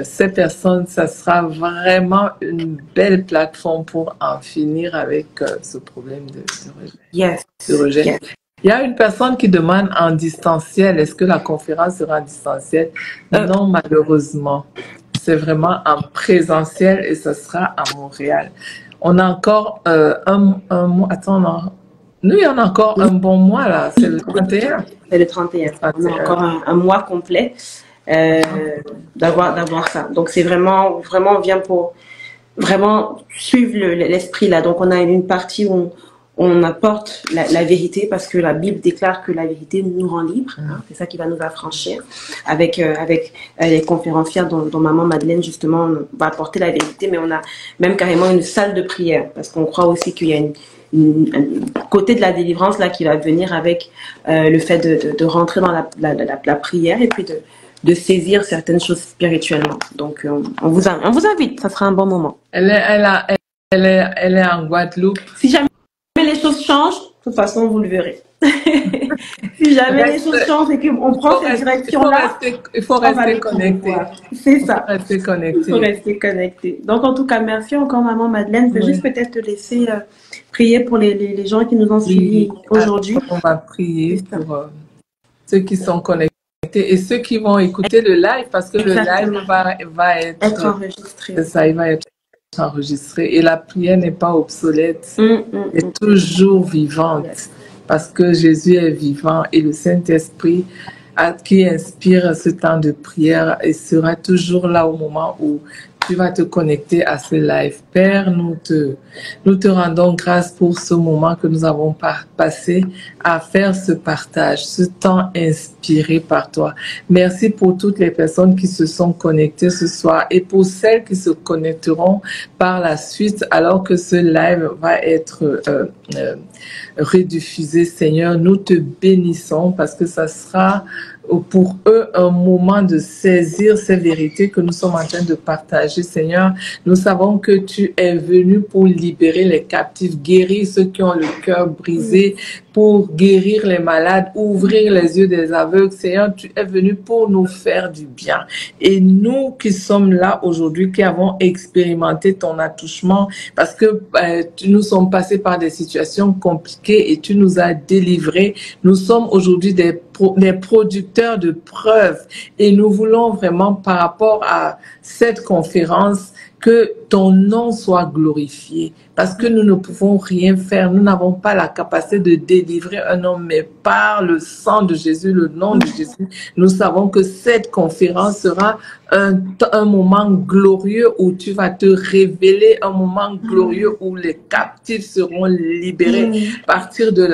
ces personnes, ça sera vraiment une belle plateforme pour en finir avec ce problème de rejet. Yes. De rejet. Yes. Il y a une personne qui demande en distanciel, est-ce que la conférence sera en distanciel? Non, malheureusement. C'est vraiment en présentiel et ce sera à Montréal. On a encore un mois. Attends, non. Nous, il y en a encore un bon mois, là. C'est le 31. C'est le 31. On a encore un mois complet d'avoir ça. Donc, c'est vraiment, on vient pour vraiment suivre l'esprit, là. Donc, on a une partie où on apporte la vérité parce que la Bible déclare que la vérité nous rend libres. Hein, c'est ça qui va nous affranchir. Avec les conférencières dont maman Madeleine, justement, va apporter la vérité. Mais on a même carrément une salle de prière parce qu'on croit aussi qu'il y a un côté de la délivrance là qui va venir avec le fait de rentrer dans la prière et puis de saisir certaines choses spirituellement. Donc, on vous invite. Ça sera un bon moment. Elle est en Guadeloupe. Si jamais les choses changent, de toute façon, vous le verrez. Si jamais les choses changent et qu'on prend cette direction-là, il faut rester connecté. C'est ça. Rester connecté. Il faut rester connecté. Donc, en tout cas, merci encore, maman Madeleine. Je peux juste peut-être te laisser prier pour les gens qui nous ont suivis aujourd'hui. On va prier pour ceux qui sont connectés et ceux qui vont écouter le live parce que Exactement. le live va être enregistré. C'est ça, il va être enregistré et la prière n'est pas obsolète, elle est toujours vivante parce que Jésus est vivant et le Saint-Esprit qui inspire ce temps de prière et sera toujours là au moment où tu vas te connecter à ce live. Père, nous te rendons grâce pour ce moment que nous avons passé à faire ce partage, ce temps inspiré par toi. Merci pour toutes les personnes qui se sont connectées ce soir et pour celles qui se connecteront par la suite alors que ce live va être rediffusé. Seigneur, nous te bénissons parce que ça sera pour eux un moment de saisir ces vérités que nous sommes en train de partager. Seigneur, nous savons que tu es venu pour libérer les captifs, guérir ceux qui ont le cœur brisé, pour guérir les malades, ouvrir les yeux des aveugles. Seigneur, tu es venu pour nous faire du bien. Et nous qui sommes là aujourd'hui, qui avons expérimenté ton attouchement, parce que nous sommes passés par des situations compliquées et tu nous as délivrés. Nous sommes aujourd'hui des producteurs de preuves et nous voulons vraiment, par rapport à cette conférence, que ton nom soit glorifié parce que nous ne pouvons rien faire. Nous n'avons pas la capacité de délivrer un homme, mais par le sang de Jésus, le nom de Jésus, nous savons que cette conférence sera un moment glorieux où tu vas te révéler, un moment glorieux où les captifs seront libérés, partir de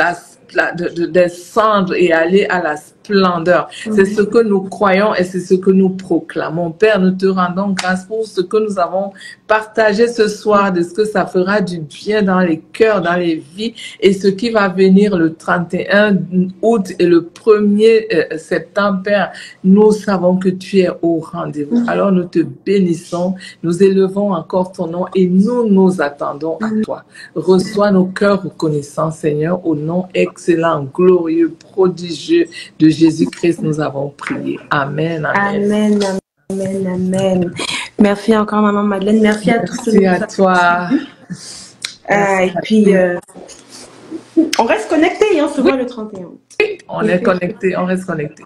des cendres et aller à la splendeur. C'est ce que nous croyons et c'est ce que nous proclamons. Père, nous te rendons grâce pour ce que nous avons partagé ce soir, de ce que ça fera du bien dans les cœurs, dans les vies et ce qui va venir le 31 août et le 1er septembre. Père, nous savons que tu es au rendez-vous. Alors nous te bénissons, nous élevons encore ton nom et nous attendons à toi. Reçois nos cœurs reconnaissants, Seigneur, au nom excellent, glorieux, prodigieux de Jésus-Christ, nous avons prié. Amen. Amen. Amen. Amen. Merci encore, maman Madeleine. Merci à tous. Merci à toi. Et puis, on reste connecté et on se voit le 31 août. On est connecté, on reste connecté.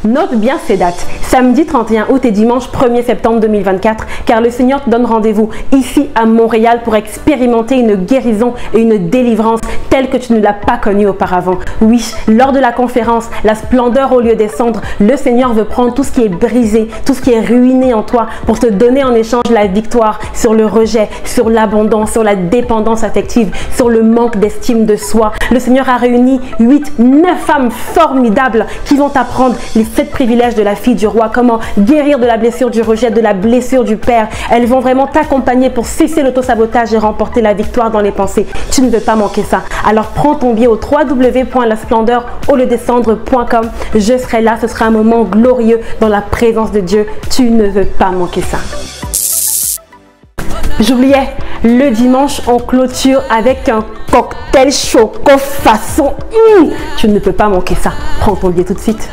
Note bien ces dates, samedi 31 août et dimanche 1er septembre 2024, car le Seigneur te donne rendez-vous ici à Montréal pour expérimenter une guérison et une délivrance telle que tu ne l'as pas connue auparavant. Oui, lors de la conférence, la splendeur au lieu des cendres, le Seigneur veut prendre tout ce qui est brisé, tout ce qui est ruiné en toi pour te donner en échange la victoire sur le rejet, sur l'abondance, sur la dépendance affective, sur le manque d'estime de soi. Le Seigneur a réuni 9 femmes formidables qui vont t'apprendre les 7 privilèges de la fille du roi, comment guérir de la blessure du rejet, de la blessure du père. Elles vont vraiment t'accompagner pour cesser l'autosabotage et remporter la victoire dans les pensées. Tu ne veux pas manquer ça. Alors prends ton billet au www.lasplendeuraulieu-descendre.com. Je serai là, ce sera un moment glorieux dans la présence de Dieu. Tu ne veux pas manquer ça. J'oubliais, Le dimanche, on clôture avec un cocktail choco façon. Tu ne peux pas manquer ça. Prends ton billet tout de suite.